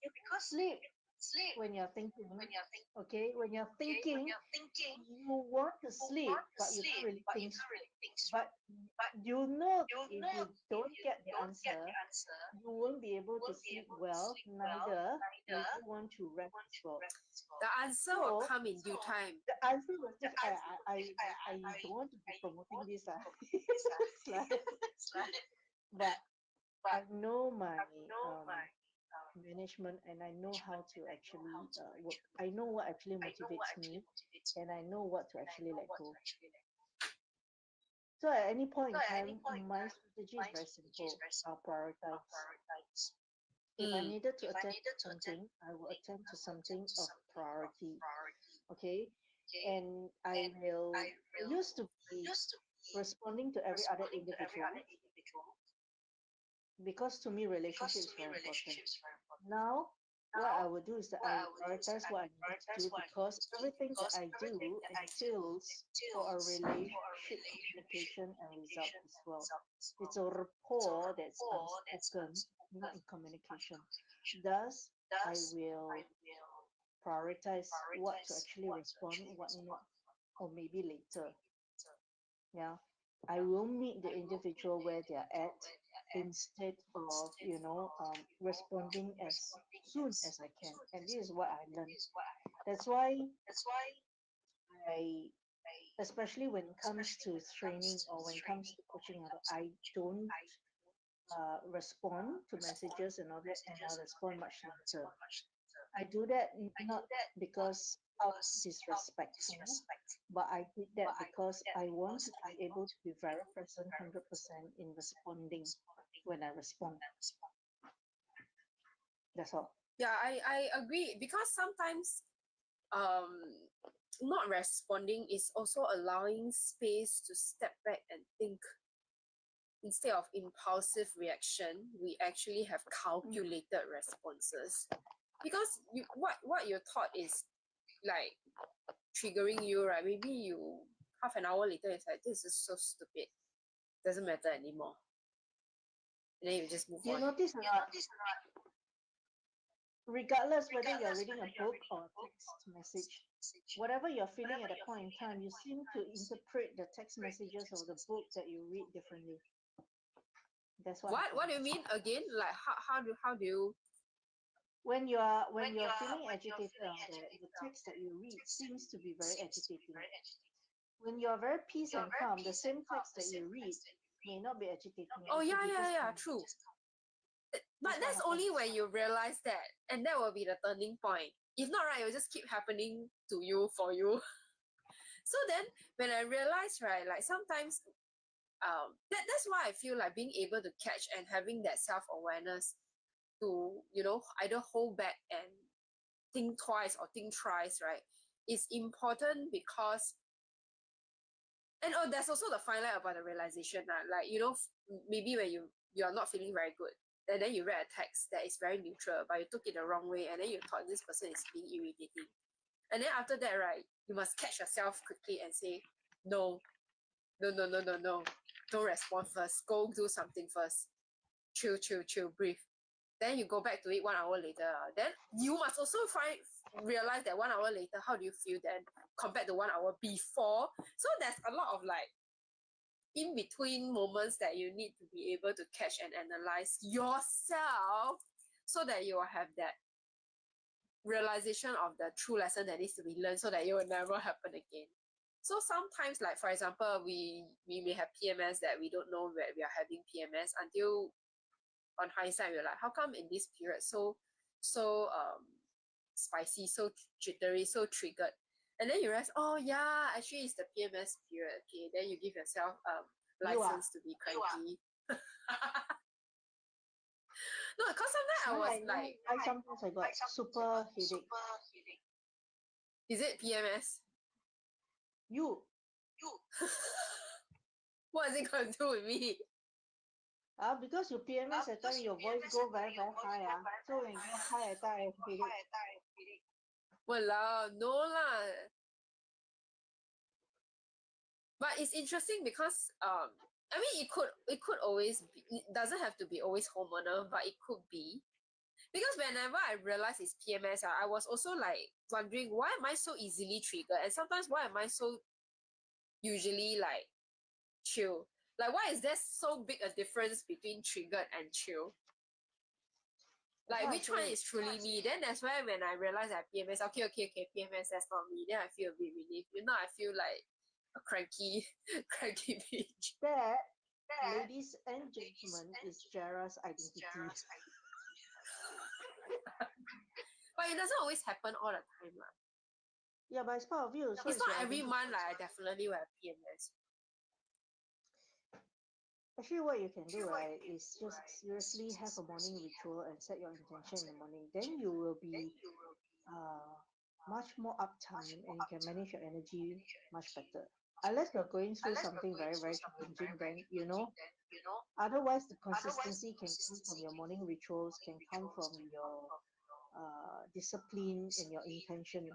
Because sleep when you're thinking, okay, when you're thinking, you want to sleep, but you don't really think. But you know, if you don't get the answer, you won't be able to sleep well. Neither will you want to rest well. The answer will So, come in due time. the answer was just I don't want to be promoting this, but I know my management, and I know how to actually work. I know what actually motivates me, and I know what to actually let go. So at any point in time, my strategy is very simple. I'll prioritize. If I needed to attend to something, I will attend to something of priority. Okay, and I used to be responding to every other individual, because to me relationship is very important. Now what I will do is that I prioritize what I need to do, because everything that I do entails for a relationship communication and result as well. It's a rapport that's unspoken, not in communication. Thus, I will prioritize what to actually respond, what not, or maybe later. Yeah, I will meet the individual where they are at, instead of responding as soon as I can. And this is what I learned. That's why I, especially when it comes to training or when it comes to coaching, I don't respond to messages and all that, and I'll respond much later. I do that not because of disrespectful, but I did that because I want to be able to be very present 100% in responding when I respond. That's all. Yeah, I agree, because sometimes not responding is also allowing space to step back and think. Instead of impulsive reaction, we actually have calculated responses. Because what you're taught is like triggering you, right? Maybe you half an hour later it's like, this is so stupid, doesn't matter anymore, and then you just move Do you on. notice or not? Regardless whether you're reading a book or a text message, whatever you're feeling at that point in time, you seem to interpret the text messages of the book that you read differently. That's what What do you mean again? Like how do you when you're feeling agitated, the text that you read seems to be very agitating. When you're very peace and calm, the same text that you read may not be agitating. Oh it yeah, could be just calm. true. But That's what that's only happens. when you realize that, and that will be the turning point. If not, right, it will just keep happening to you for you. So then when I realized, right, like sometimes that's why I feel like being able to catch and having that self-awareness to, either hold back and think twice or think thrice, right, is important. Because and there's also the fine line about the realization, like, maybe when you're not feeling very good, and then you read a text that is very neutral, but you took it the wrong way, and then you thought this person is being irritating. And then after that, right, you must catch yourself quickly and say, no, don't respond first. Go do something first. Chill, breathe. Then you go back to it 1 hour later. Then you must also realize that 1 hour later, how do you feel then compared to 1 hour before? So there's a lot of like in between moments that you need to be able to catch and analyze yourself so that you will have that realization of the true lesson that needs to be learned so that it will never happen again. So sometimes, like for example, we may have PMS that we don't know that we are having PMS until on hindsight we're like, how come in this period so spicy, so jittery, so triggered? And then you realize, oh yeah, actually it's the PMS period. Okay, then you give yourself license to be cranky. No, because sometimes I was like, sometimes I got super headache. is it PMS? You What is it going to do with me? because you PMS at time your voice go very high so when you go high at time I have headache. Walao, no lah. But it's interesting because I mean it could always be, it doesn't have to be always hormonal, but it could be. Because whenever I realized it's PMS, I was also like wondering why am I so easily triggered, and sometimes why am I so usually like chill? Like why is there so big a difference between triggered and chill? Like which one is truly me? Then that's why when I realized I PMS, okay, PMS, that's not me. Then I feel a bit relieved. You know, I feel like a cranky bitch. That, ladies and gentlemen, is Jara's identity. But it doesn't always happen all the time, lah. Yeah, but it's part of you. So it's not every month like I definitely will have PMS. Actually, what you can do, right, is just seriously have a morning ritual and set your intention in the morning. Then you will be much more uptime and you can manage your energy much better. Unless you're going through something very, very challenging, then, otherwise the consistency can come from your morning rituals, can come from your discipline and your intention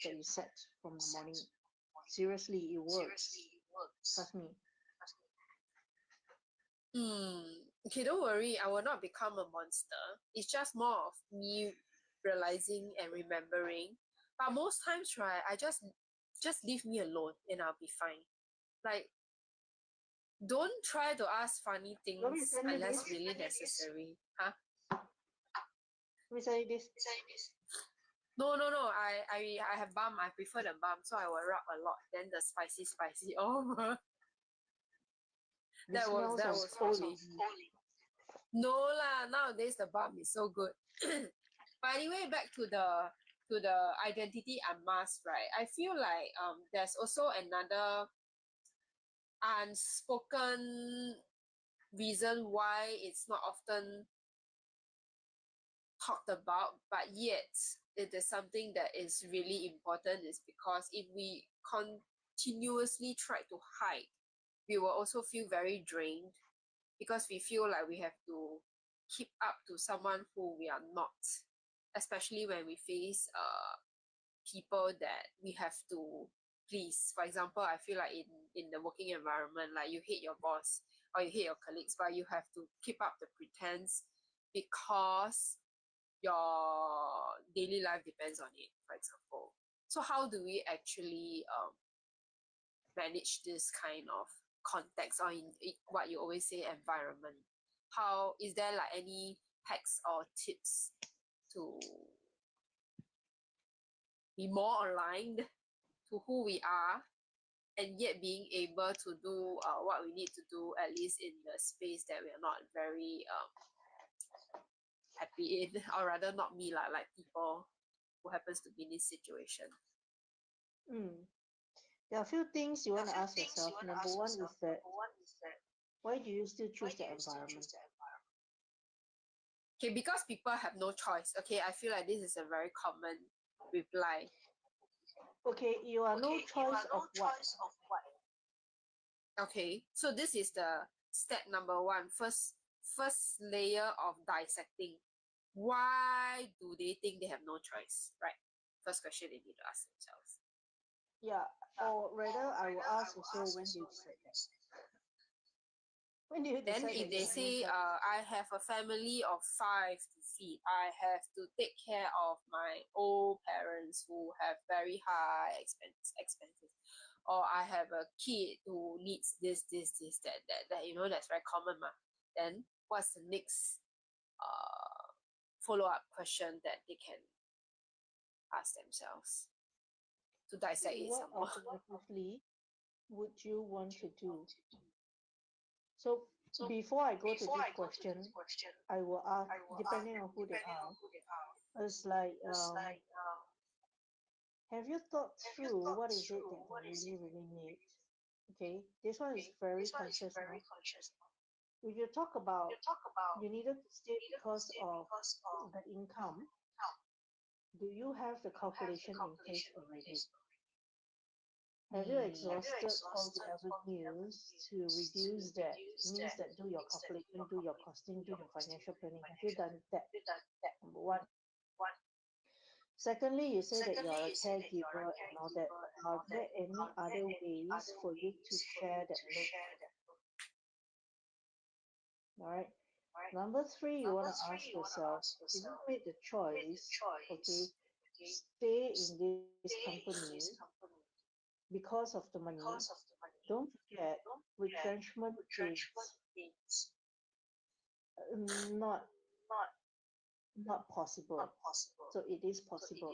that you set from the morning. Seriously, it works. Trust me. Okay, don't worry, I will not become a monster. It's just more of me realizing and remembering. But most times, right, I just leave me alone and I'll be fine. Like, don't try to ask funny things unless really necessary. Huh? Let me say this. No. I have bum. I prefer the bum, so I will rub a lot. Then the spicy over. That was holy. No lah, nowadays the bum is so good. But anyway, back to the identity unmasked, right? I feel like there's also another unspoken reason why it's not often talked about, but yet it is something that is really important, is because if we continuously try to hide, we will also feel very drained because we feel like we have to keep up to someone who we are not, especially when we face people that we have to please. For example, I feel like in the working environment, like you hate your boss or you hate your colleagues, but you have to keep up the pretense because your daily life depends on it, for example. So how do we actually manage this kind of context, or in what you always say, environment? How is there like any hacks or tips to be more aligned to who we are and yet being able to do what we need to do, at least in the space that we are not very happy in, or rather not me lah, like people who happens to be in this situation? There are a few things you want to ask yourself. Number one is that why do you still choose the environment? Okay, because people have no choice. Okay, I feel like this is a very common reply. Okay, you are no choice of what? Okay, so this is the step number one, first layer of dissecting. Why do they think they have no choice? Right. First question they need to ask themselves. Yeah, or rather I will ask also when they said that. When do you Then decide if that they you're say, having I have a family of 5 to feed, I have to take care of my old parents who have very high expenses, or I have a kid who needs this, that, that's very common, ma. Then what's the next follow-up question that they can ask themselves to dissect it what some more? alternatively would you want to do? So before I go to this question, I will ask, depending on who they are, it's like, have you thought through what is it that they really, really need? Okay, this one is very conscious now. If you talk about you needed to stay because of the income, do you have the calculation in place already? Have you exhausted all the avenues to reduce that? Means that do your calculation, do your costing, do your financial planning. Have you done that? Number one. Secondly, you say that you're a caregiver and all that. Are there any other ways for you to share that load? All right. Number three, you want to ask yourself, if you made the choice, okay, stay in this company because of the money, don't forget retrenchment is not not possible. So it is possible.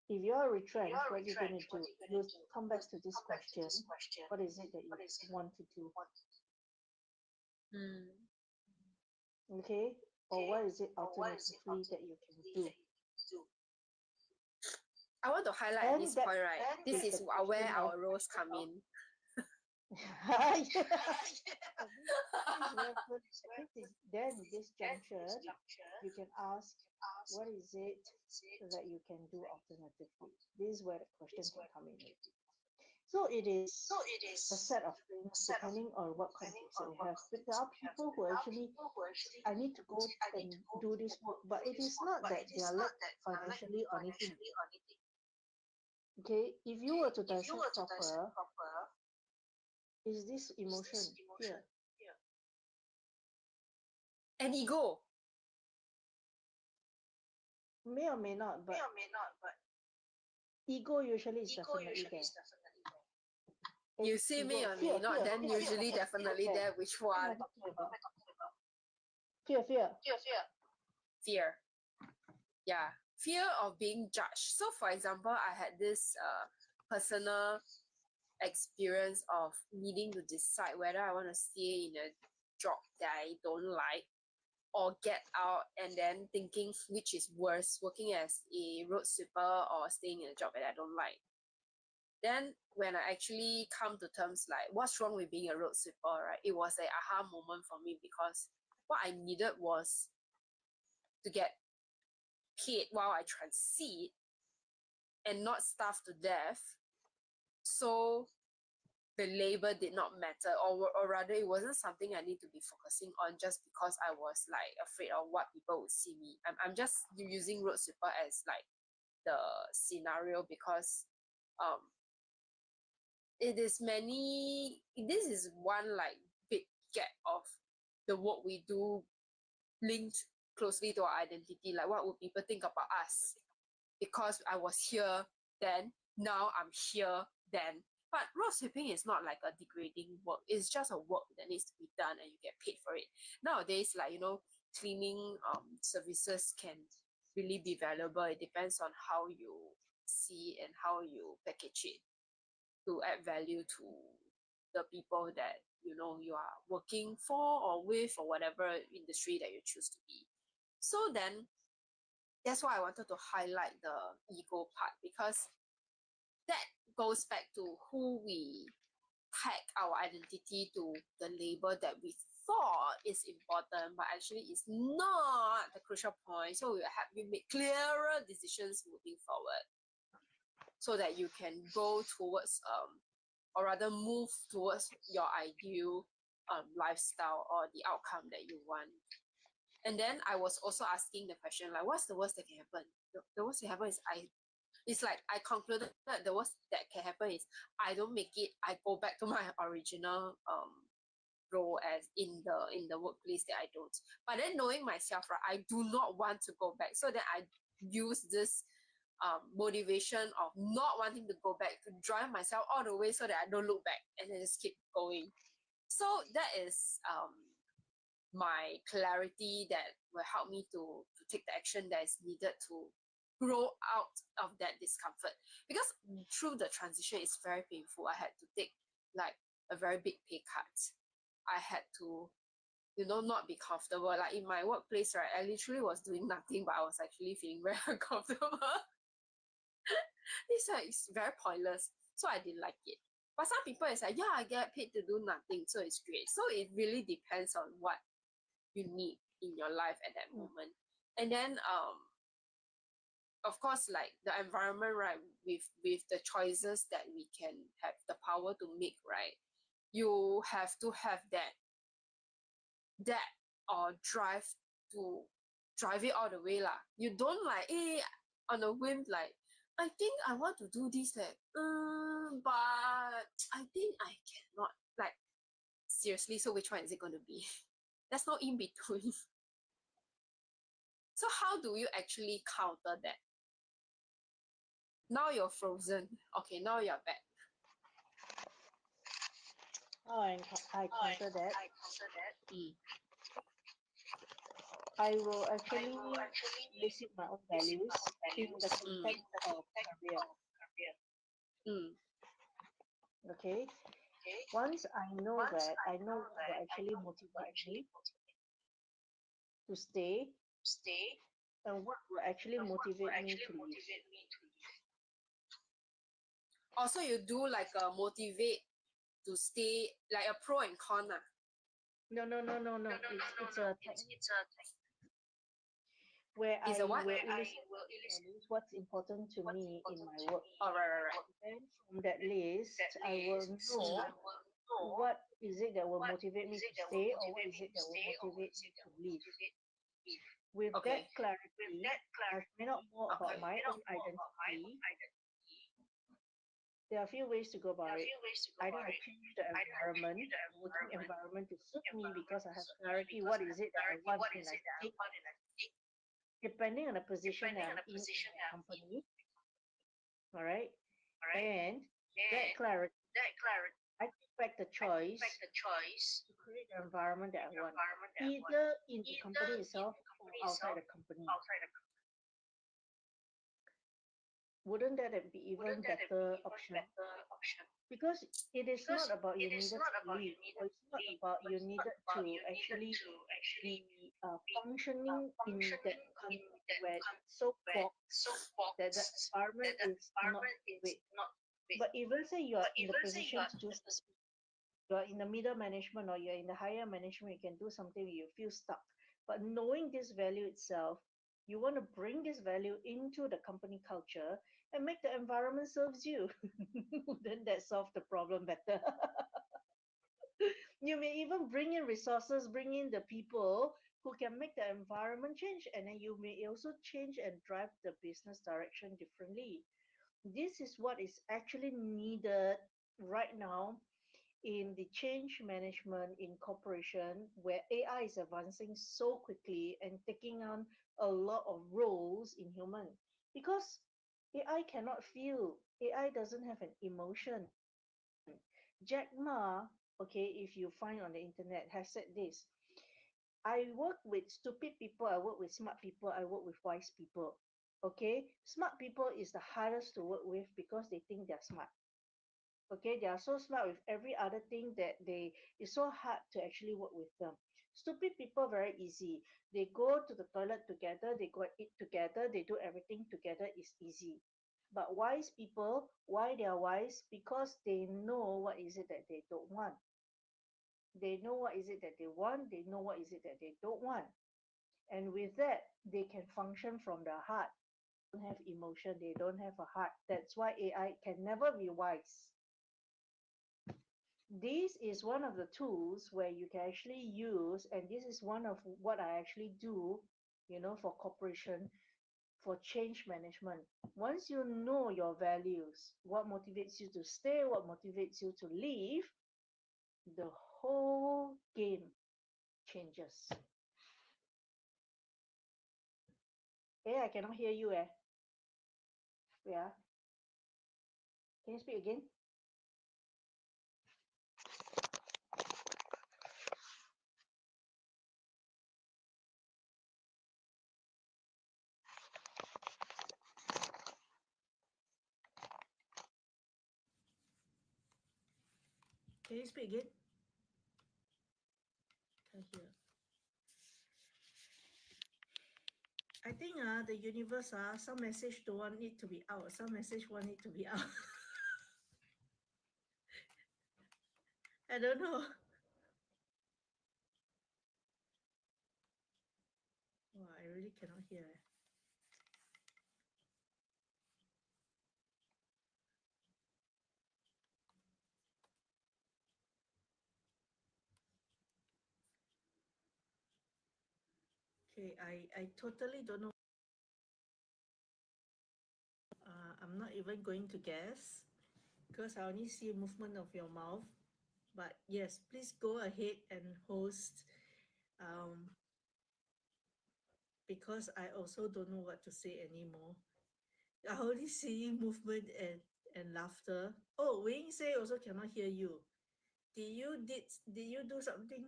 If you are retrenched, what you're going to do, you'll come back to this question. What is it that you want to do? Hmm. Okay? Or what is it alternatively that you can do? I want to highlight And this that point, right? This is is the where question our of roles come in. yeah. This is where then in this junction you can ask what is it that you can do alternatively. This is where the question can come in. So it is a set of things depending on what context that we have. But there are people who actually say, I need to go and do this work, but it is not that they are lack financially or anything. Okay, if you were to dissect proper, is this emotion fear? And ego. May or may not, but ego usually is definitely there. You say may or may not, then usually definitely there. Which What am I one? talking about? Fear. Fear. Yeah, fear of being judged. So for example, I had this personal experience of needing to decide whether I want to stay in a job that I don't like or get out, and then thinking which is worse, working as a road sweeper or staying in a job that I don't like. Then when I actually come to terms like what's wrong with being a road sweeper, right? It was an aha moment for me because what I needed was to get paid while I transit and not starved to death. So the labor did not matter, or rather it wasn't something I need to be focusing on just because I was like afraid of what people would see me. I'm just using road sweeper as like the scenario because this is one like big gap of the work we do linked closely to our identity. Like what would people think about us? Because I was here then, now I'm here then. But road sweeping is not like a degrading work. It's just a work that needs to be done and you get paid for it. Nowadays, like, cleaning services can really be valuable. It depends on how you see and how you package it to add value to the people that you are working for or with, or whatever industry that you choose to be. So then that's why I wanted to highlight the ego part, because that goes back to who we tag our identity to, the label that we thought is important, but actually is not the crucial point. So it will help you make clearer decisions moving forward, so that you can go towards or rather move towards your ideal lifestyle or the outcome that you want. And then I was also asking the question, like, what's the worst that can happen? The worst that can happen is it's like I concluded that the worst that can happen is I don't make it. I go back to my original grow as in the workplace that I don't. But then knowing myself, right, I do not want to go back. So then I use this motivation of not wanting to go back to drive myself all the way so that I don't look back and then just keep going. So that is my clarity that will help me to take the action that is needed to grow out of that discomfort. Because through the transition, it's very painful. I had to take like a very big pay cut. I had to, not be comfortable. Like in my workplace, right, I literally was doing nothing, but I was actually feeling very uncomfortable. It's very pointless. So I didn't like it. But some people is like, yeah, I get paid to do nothing, so it's great. So it really depends on what you need in your life at that moment. And then of course, like the environment, right, with the choices that we can have the power to make, right, you have to have that or drive to drive it all the way lah. You don't like on a whim, like I think I want to do this, like but I think I cannot, like seriously, so which one is it going to be? There's no in between. So how do you actually counter that? Now you're frozen. Okay, now you're back. Oh, I counter that. Mm. I will actually visit my own values in the context of career. Mm. Okay. Once I know that, I know what will actually motivate me to stay and what will actually motivate me to leave. Also, you do like a motivate to stay, like a pro and con. No. It's a technique where Is I a what? will list what's important to me in my work. Oh, right. Then from that list, I will know what is it that will motivate me to stay or what is it that will motivate me to leave. With Okay. that clarity, I find out more about my own identity. There are a few ways to go about it. Either I change the environment, the working environment to suit me because I have clarity. What is it that I want and I take, depending on the position that I'm in the company. All right. And that clarity, I take back the choice to create the environment that I want, either in the company itself or outside the company. Wouldn't that be even better option? Because it is not about you needed to leave, or it's not about you needed to actually be functioning in that company where it's so boxed that the environment is not great. But if let's say you are in the position to do something, you are in the middle management or you're in the higher management, you can do something you feel stuck. But knowing this value itself, you want to bring this value into the company culture and make the environment serves you. Then that solves the problem better. You may even bring in resources, bring in the people who can make the environment change, and then you may also change and drive the business direction differently. This is what is actually needed right now in the change management in corporation, where AI is advancing so quickly and taking on a lot of roles in human, because AI cannot feel. AI doesn't have an emotion. Jack Ma, okay, if you find on the internet, has said this: I work with stupid people, I work with smart people, I work with wise people. Okay, smart people is the hardest to work with because they think they're smart. Okay, they are so smart with every other thing that it's so hard to actually work with them. Stupid people very easy. They go to the toilet together, they go and eat together, they do everything together, is easy. But wise people, why they are wise? Because they know what is it that they don't want. They know what is it that they want, they know what is it that they don't want. And with that, they can function from the heart. They don't have emotion, they don't have a heart. That's why AI can never be wise. This is one of the tools where you can actually use, and this is one of what I actually do, for corporation, for change management. Once you know your values, what motivates you to stay, what motivates you to leave, the whole game changes. Hey, I cannot hear you. Yeah. Can you speak again? Can you speak again? Can't hear. I think the universe some message don't want it to be out, some message want it to be out. I don't know. Wow, I really cannot hear. Okay, I totally don't know. I'm not even going to guess because I only see movement of your mouth. But yes, please go ahead and host because I also don't know what to say anymore. I only see movement and laughter. Oh, Wing say also cannot hear you. Did you do something?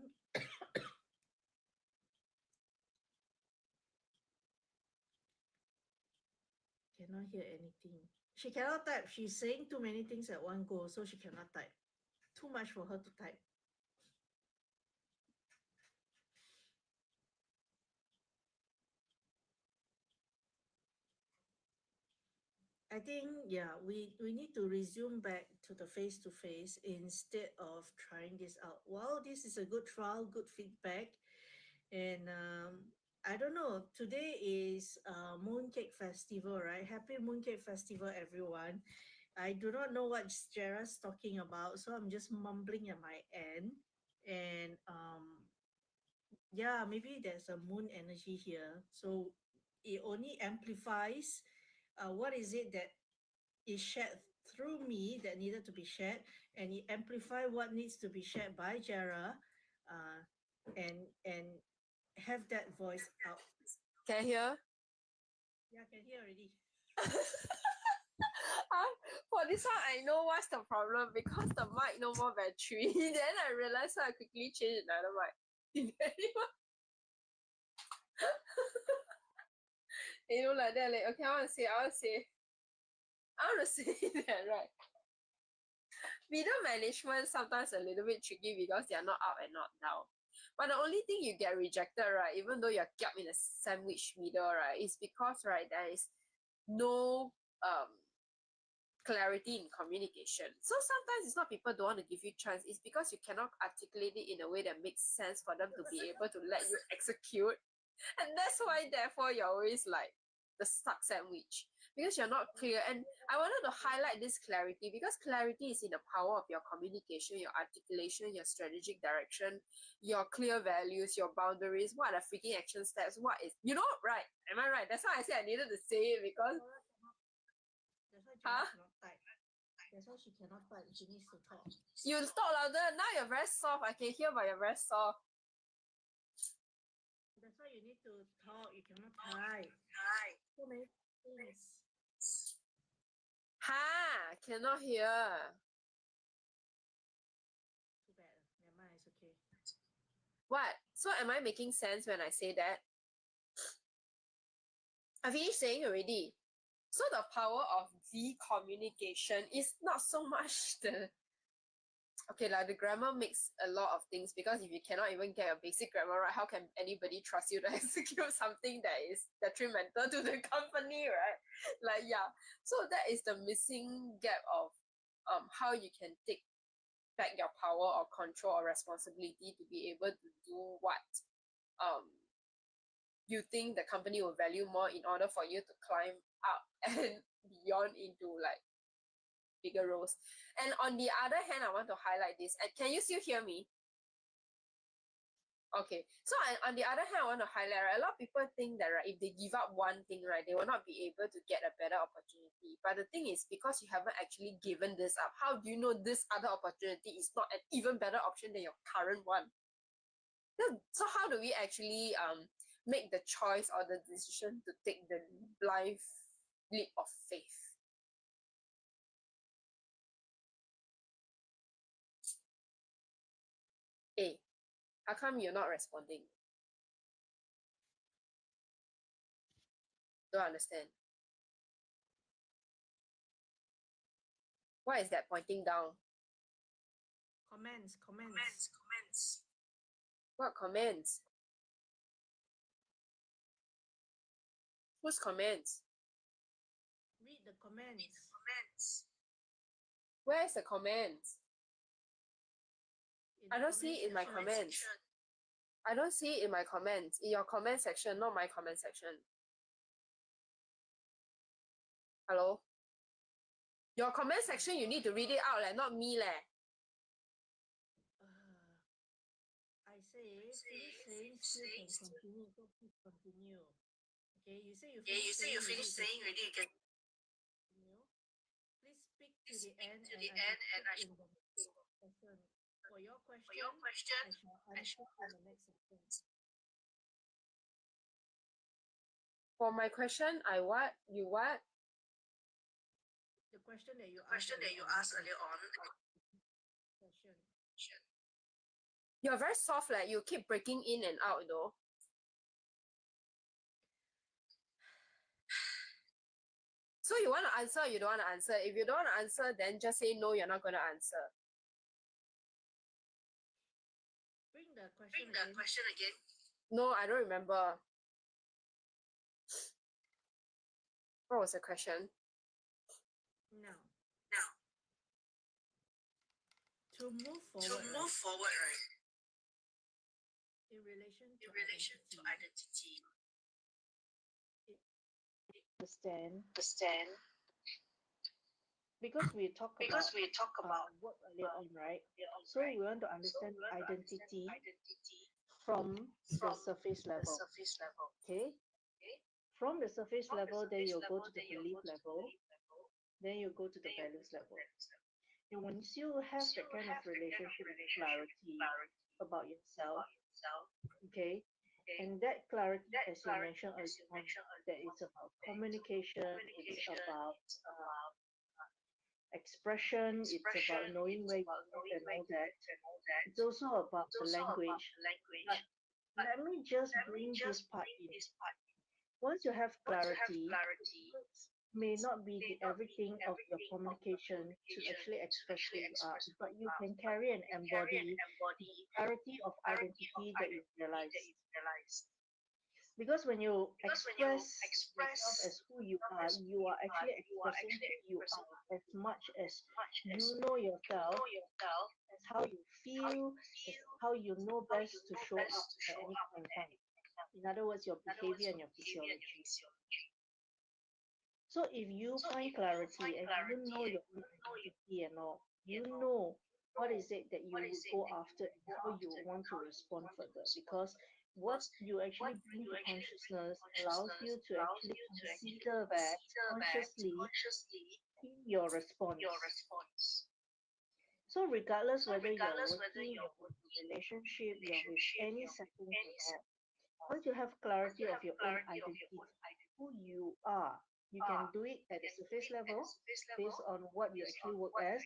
Cannot hear anything. She cannot type. She's saying too many things at one go, so she cannot type. Too much for her to type. I think we need to resume back to the face to face instead of trying this out. Well, this is a good trial, good feedback, and I don't know. Today is Mooncake Festival, right? Happy Mooncake Festival, everyone. I do not know what Jera's talking about, so I'm just mumbling at my end, and yeah, maybe there's a moon energy here, so it only amplifies what is it that is shared through me that needed to be shared, and it amplify what needs to be shared by Jara, and have that voice out. Can you hear? Yeah, I can hear already. For this one, I know what's the problem because the mic no more battery. Then I realized, so I quickly changed another mic. You know, like that. Like, okay, I want to say that, right? Video management sometimes a little bit tricky because they are not up and not down. But the only thing you get rejected, right, even though you're kept in a sandwich middle, right, is because, right, there is no clarity in communication. So sometimes it's not people don't want to give you chance, it's because you cannot articulate it in a way that makes sense for them to be able to let you execute. And that's why therefore you're always like the stuck sandwich because you're not clear. And I wanted to highlight this clarity because clarity is in the power of your communication, your articulation, your strategic direction, your clear values, your boundaries, what are the freaking action steps, what is, you know, right? Am I right? That's why I said I needed to say it because That's why Jara huh? cannot type. That's why she cannot type. She needs to talk. You talk louder. Now you're very soft. I can hear, but you're very soft. That's why you need to talk. You cannot type. So many things. Ha! Cannot hear. Too bad. Never mind. It's okay. What? So am I making sense when I say that? I finished saying already. So the power of the communication is not so much the okay, like the grammar makes a lot of things because if you cannot even get a basic grammar right, how can anybody trust you to execute something that is detrimental to the company, right? Like yeah. So that is the missing gap of how you can take back your power or control or responsibility to be able to do what you think the company will value more in order for you to climb up and beyond into like bigger roles. And on the other hand, I want to highlight this. And can you still hear me? Okay, so on the other hand, I want to highlight, right, a lot of people think that, right, if they give up one thing, right, they will not be able to get a better opportunity. But the thing is, because you haven't actually given this up, how do you know this other opportunity is not an even better option than your current one? So how do we actually make the choice or the decision to take the blind leap of faith? A, how come you're not responding? Don't understand. Why is that pointing down? Comments. What comments? Whose comments? Read the comments. Where is the comments? In I the don't see it in my comment comments. section. I don't see it in my comments. In your comment section, not my comment section. Hello? Your comment section, you need to read it out, not me. I say finish saying still can continue, so please continue. Okay, you say you finish saying already, you can continue. Please speak to the end and I shall speak in the next session. For your question, I shall answer in the next session. For my question, I what? You what? The question that you asked earlier on session. You're very soft, you keep breaking in and out, though. So you want to answer or you don't want to answer? If you don't want to answer, then just say no, you're not going to answer. Bring the question again. No, I don't remember. What was the question? Now. To move forward, right? In relation to identity. Understand. Because we talk about work earlier on, right? So we want to understand identity from the surface level. Okay? From the surface level, then you'll go to the belief level, then you go to the values level. And once you have that kind of relationship and clarity about yourself, okay, and that clarity, as you mentioned earlier on, that it's about communication, it's about expression, it's about knowing where you live and all that. It's also about the language. But let me just bring this part in. Once you have clarity, words may not be the everything of your communication to actually express who you are, but you can carry and embody the clarity of identity that you realize. Because when you express yourself as who you are actually expressing who you are as much as you know yourself, as how you feel, as how you know best to show up at any point in time. In other words, your behavior and your physiology. So if you find clarity and you know your own identity and all, you know what is it that you would go after and how you want to respond further. Because what you actually bring to consciousness allows you to actually consider that consciously in your response. So regardless whether you're working, you're in a relationship, you're with any setting or not, once you have clarity of your own identity, who you are, you can do it at the surface level based on what you actually work as,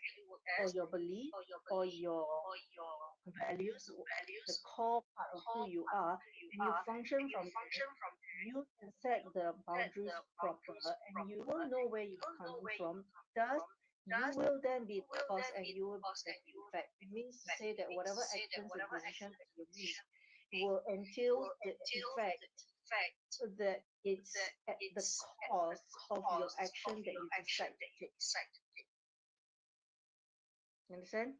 or your belief, or your values, the core part of who you are, and you function from there. You can set the boundaries proper, and you will know where you're coming from. Thus, you will then be the cause and you will be the effect. It means to say that whatever actions and decisions that you make will entail the effect that it's at the cause of your action that you decide to take. You understand?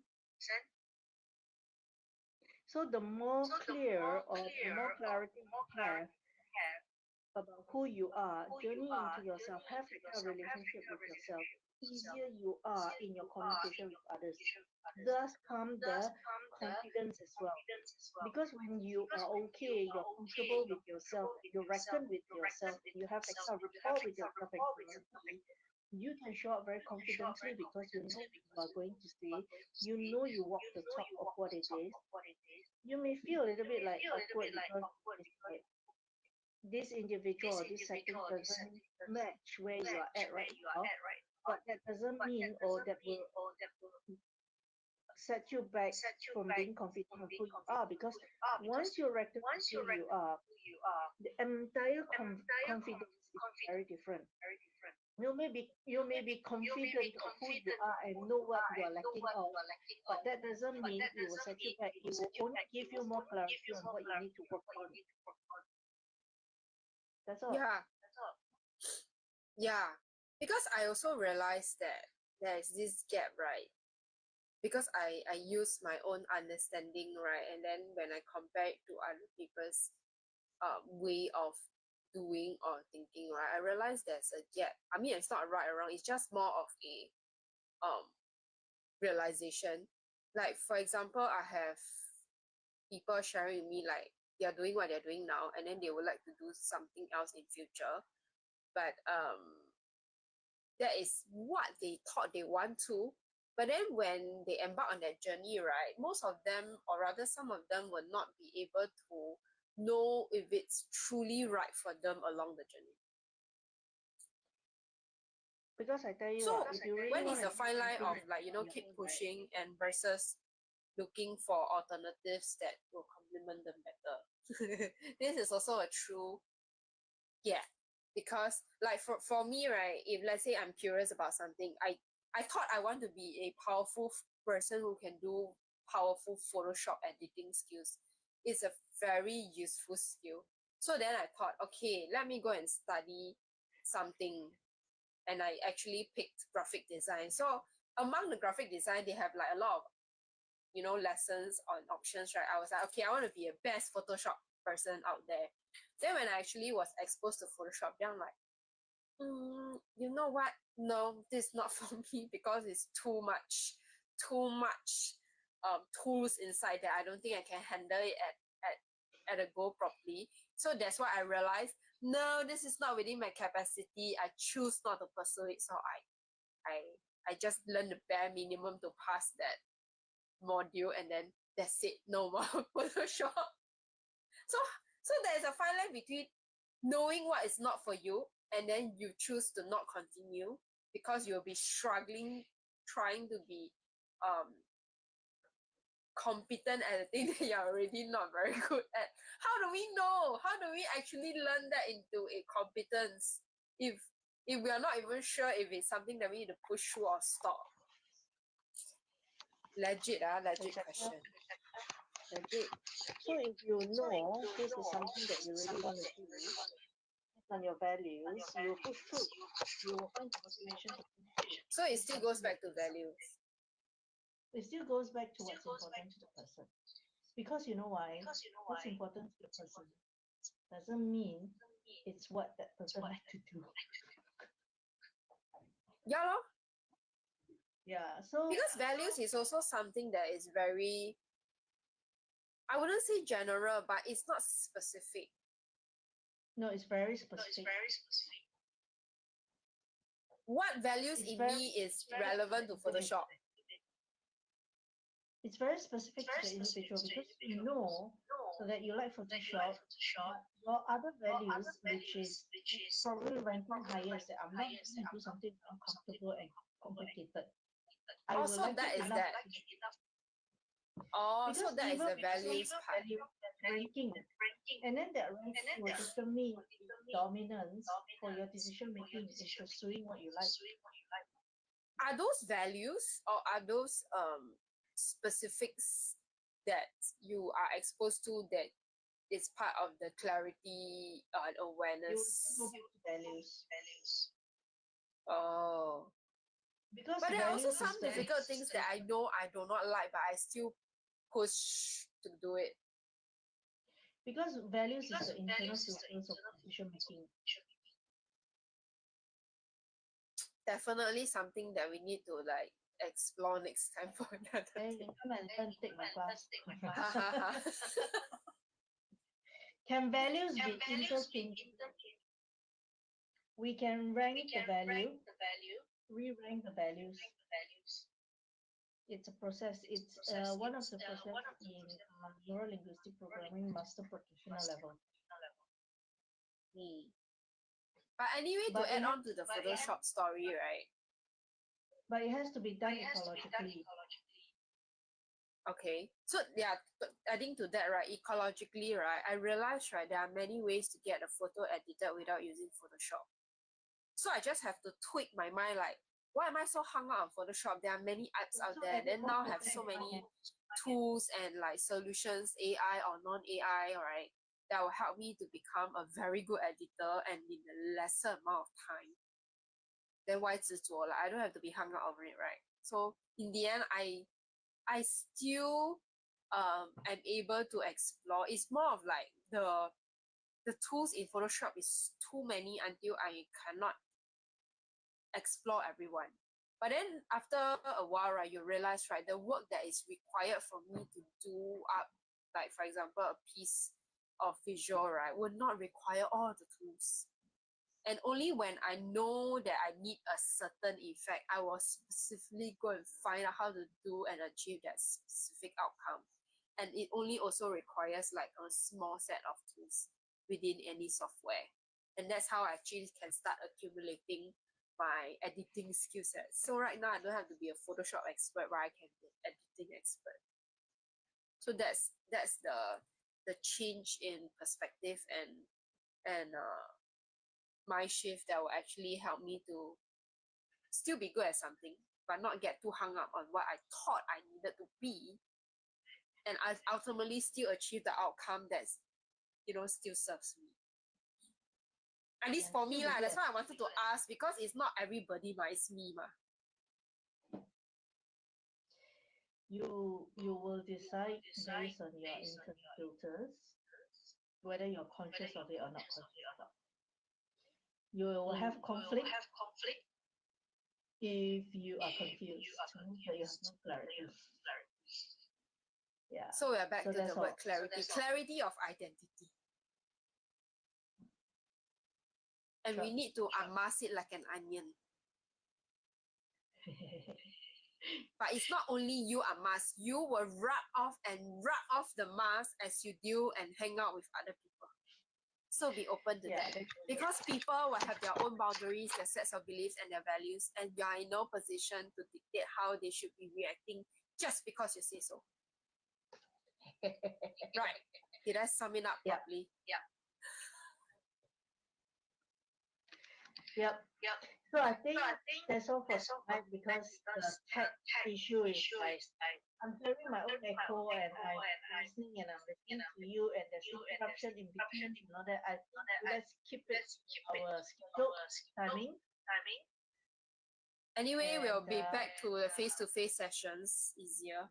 So the more clear or the more clarity you have about who you are, journey into yourself, have that kind of relationship with yourself, easier you are in your communication with others. Thus come the confidence as well. Because when you are okay, you're comfortable with yourself, you reckon with yourself, and you have that kind of rapport with yourself and clarity, you can show up very confidently because you know what you are going to say, you know you walk the talk of what it is. You may feel a little bit like awkward because it's like this individual or this setting doesn't match where you are at right now, but that doesn't mean or that will set you back from being confident of who you are, because once you recognize who you are, the entire confidence is very different. You may be confident of who you are and know what you are lacking of, but that doesn't mean it will set you back. It will only give you more clarity on what you need to work on. That's all. Yeah, yeah. Because I also realized that there's this gap, right? Because I use my own understanding, right? And then when I compare it to other people's way of doing or thinking, right, I realize there's a gap. I mean, it's not right or wrong, it's just more of a um realization. Like for example, I have people sharing with me like they are doing what they're doing now and then they would like to do something else in future. But that is what they thought they want to. But then when they embark on that journey, right, most of them, or rather some of them, will not be able to know if it's truly right for them along the journey. Because I tell you, So if you really when want is the to fine line of like, on keep your own, right, pushing and versus looking for alternatives that will complement them better? This is also a true because like for me, right, if let's say I'm curious about something, I thought I want to be a powerful person who can do powerful Photoshop editing skills. It's a very useful skill. So then I thought, okay, let me go and study something, and I actually picked graphic design. So among the graphic design, they have like a lot of lessons on options, right? I was like, okay, I want to be a best Photoshop person out there. Then when I actually was exposed to Photoshop, then I'm like, you know what? No, this is not for me because it's too much tools inside that I don't think I can handle it at a go properly. So that's why I realized, no, this is not within my capacity. I choose not to pursue it. So I just learned the bare minimum to pass that module, and then that's it. No more Photoshop. So there's a fine line between knowing what is not for you and then you choose to not continue because you'll be struggling trying to be competent at a thing that you're already not very good at. How do we know? How do we actually learn that into a competence if we are not even sure if it's something that we need to push through or stop? Legit question. legit. So if you know this is something that you really want to do, on your values, you will push through. You will find the motivation to push through. So it still goes back to values. It still goes back to what's important to the person. Because you know why? What's important to the person doesn't mean it's what that person like to do. Yeah, lor. Yeah. So Because values is also something that is very, I wouldn't say general, but it's not specific. no, it's very specific. What values in me is relevant to Photoshop? It's very specific to the individual because you know so that you like Photoshop, but your other values, which is probably ranking higher, is that I'm not going to do something uncomfortable and complicated. I will Also, like that it is enough that. Oh, so because that is even the with values part. value ranking, and then that ranking will determine dominance for your decision making in pursuing what you like. Are those values or are those specifics that you are exposed to that is part of the clarity and You awareness? go back to values Oh. because But there are also values some is the difficult things that I know I do not like, but I still push to do it. because values is the internal filters of decision making. Definitely something that we need to like explore next time for another Okay, day. you come and learn, take my class. Ha. Can values be interchanged? We can rank the value, re-rank the values. It's a process. It's one of the process in neuro-linguistic programming master practitioner level. But anyway, But to add on to the Photoshop story, right? But it has to be done ecologically. Okay, so yeah, adding to that, right, ecologically, right, I realized, right, there are many ways to get a photo edited without using Photoshop. So I just have to tweak my mind, like, why am I so hung up on Photoshop? There are many apps out there, then now have so many tools and like solutions, AI or non-AI, right, that will help me to become a very good editor and in a lesser amount of time. Then why 执着? Like, I don't have to be hung up over it, right? So in the end, I still am able to explore. It's more of like the tools in Photoshop is too many until I cannot explore everyone. But then after a while, right, you realize, right, the work that is required for me to do up, like for example, a piece of visual, right, would not require all the tools. And only when I know that I need a certain effect, I will specifically go and find out how to do and achieve that specific outcome. And it only also requires like a small set of tools within any software. And that's how I actually can start accumulating my editing skill set. So right now I don't have to be a Photoshop expert, but I can be an editing expert. So that's the change in perspective and my shift that will actually help me to still be good at something, but not get too hung up on what I thought I needed to be, and I ultimately still achieve the outcome that's, still serves me. At least for me lah. That's why I wanted to ask, because it's not everybody, but it's me ma. You will decide based on your internal filters whether you're conscious of it or not conscious of it. You will have conflict if you are confused, but you have no clarity. Yeah. So we're back So to that's the word all. clarity. Clarity of identity. And we need to unmask it like an onion. But it's not only you unmask, you will rub off the mask as you deal and hang out with other people. So be open to that. Because people will have their own boundaries, their sets of beliefs and their values, and you are in no position to dictate how they should be reacting just because you say so. Right. Did I sum it up properly? Yep. So I think that's all for tonight, because the tech issue is like I'm hearing my own echo and I'm listening to you, and there's interruption in between and all that. I think let's keep it our scheduled timing. Anyway, we'll be And, back to the face-to-face sessions easier.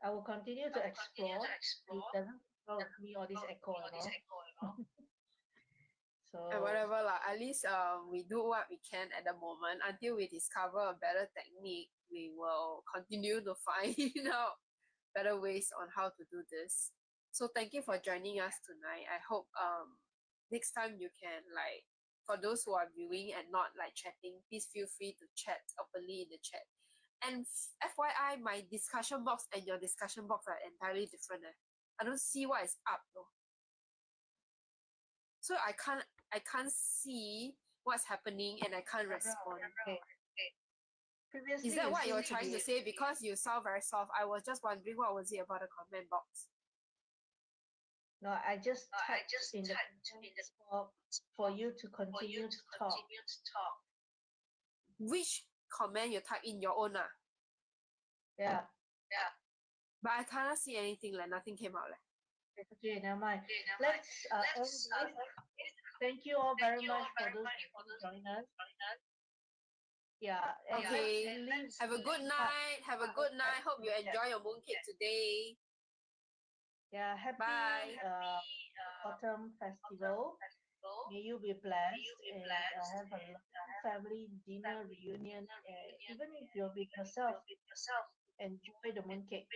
I will continue to explore. It doesn't involve me all this echo and all. So And whatever lah, at least we do what we can at the moment until we discover a better technique. We will continue to find out better ways on how to do this. So thank you for joining us tonight. I hope next time you can, like, for those who are viewing and not like chatting, please feel free to chat openly in the chat. And FYI, my discussion box and your discussion box are entirely different. I don't see what is up though. So I can't see what's happening and I can't respond. previously Is that what you you're seem to trying to be- say? Because you sound very soft. I was just wondering what was it about the comment box. No, I just typed in the box for you to continue to talk. Which comment you type in your own? Yeah. But I cannot see anything, like nothing came out. Okay, never mind. Let's end this. Thank you all very much for those who joined us. Yeah. and Okay. let's leave- Have a good night. Have a good night. Hope you enjoy your mooncake today. Yeah, happy Bye. autumn festival. May you be blessed and have a loving family dinner reunion. Even if you're with yourself, enjoy the mooncake.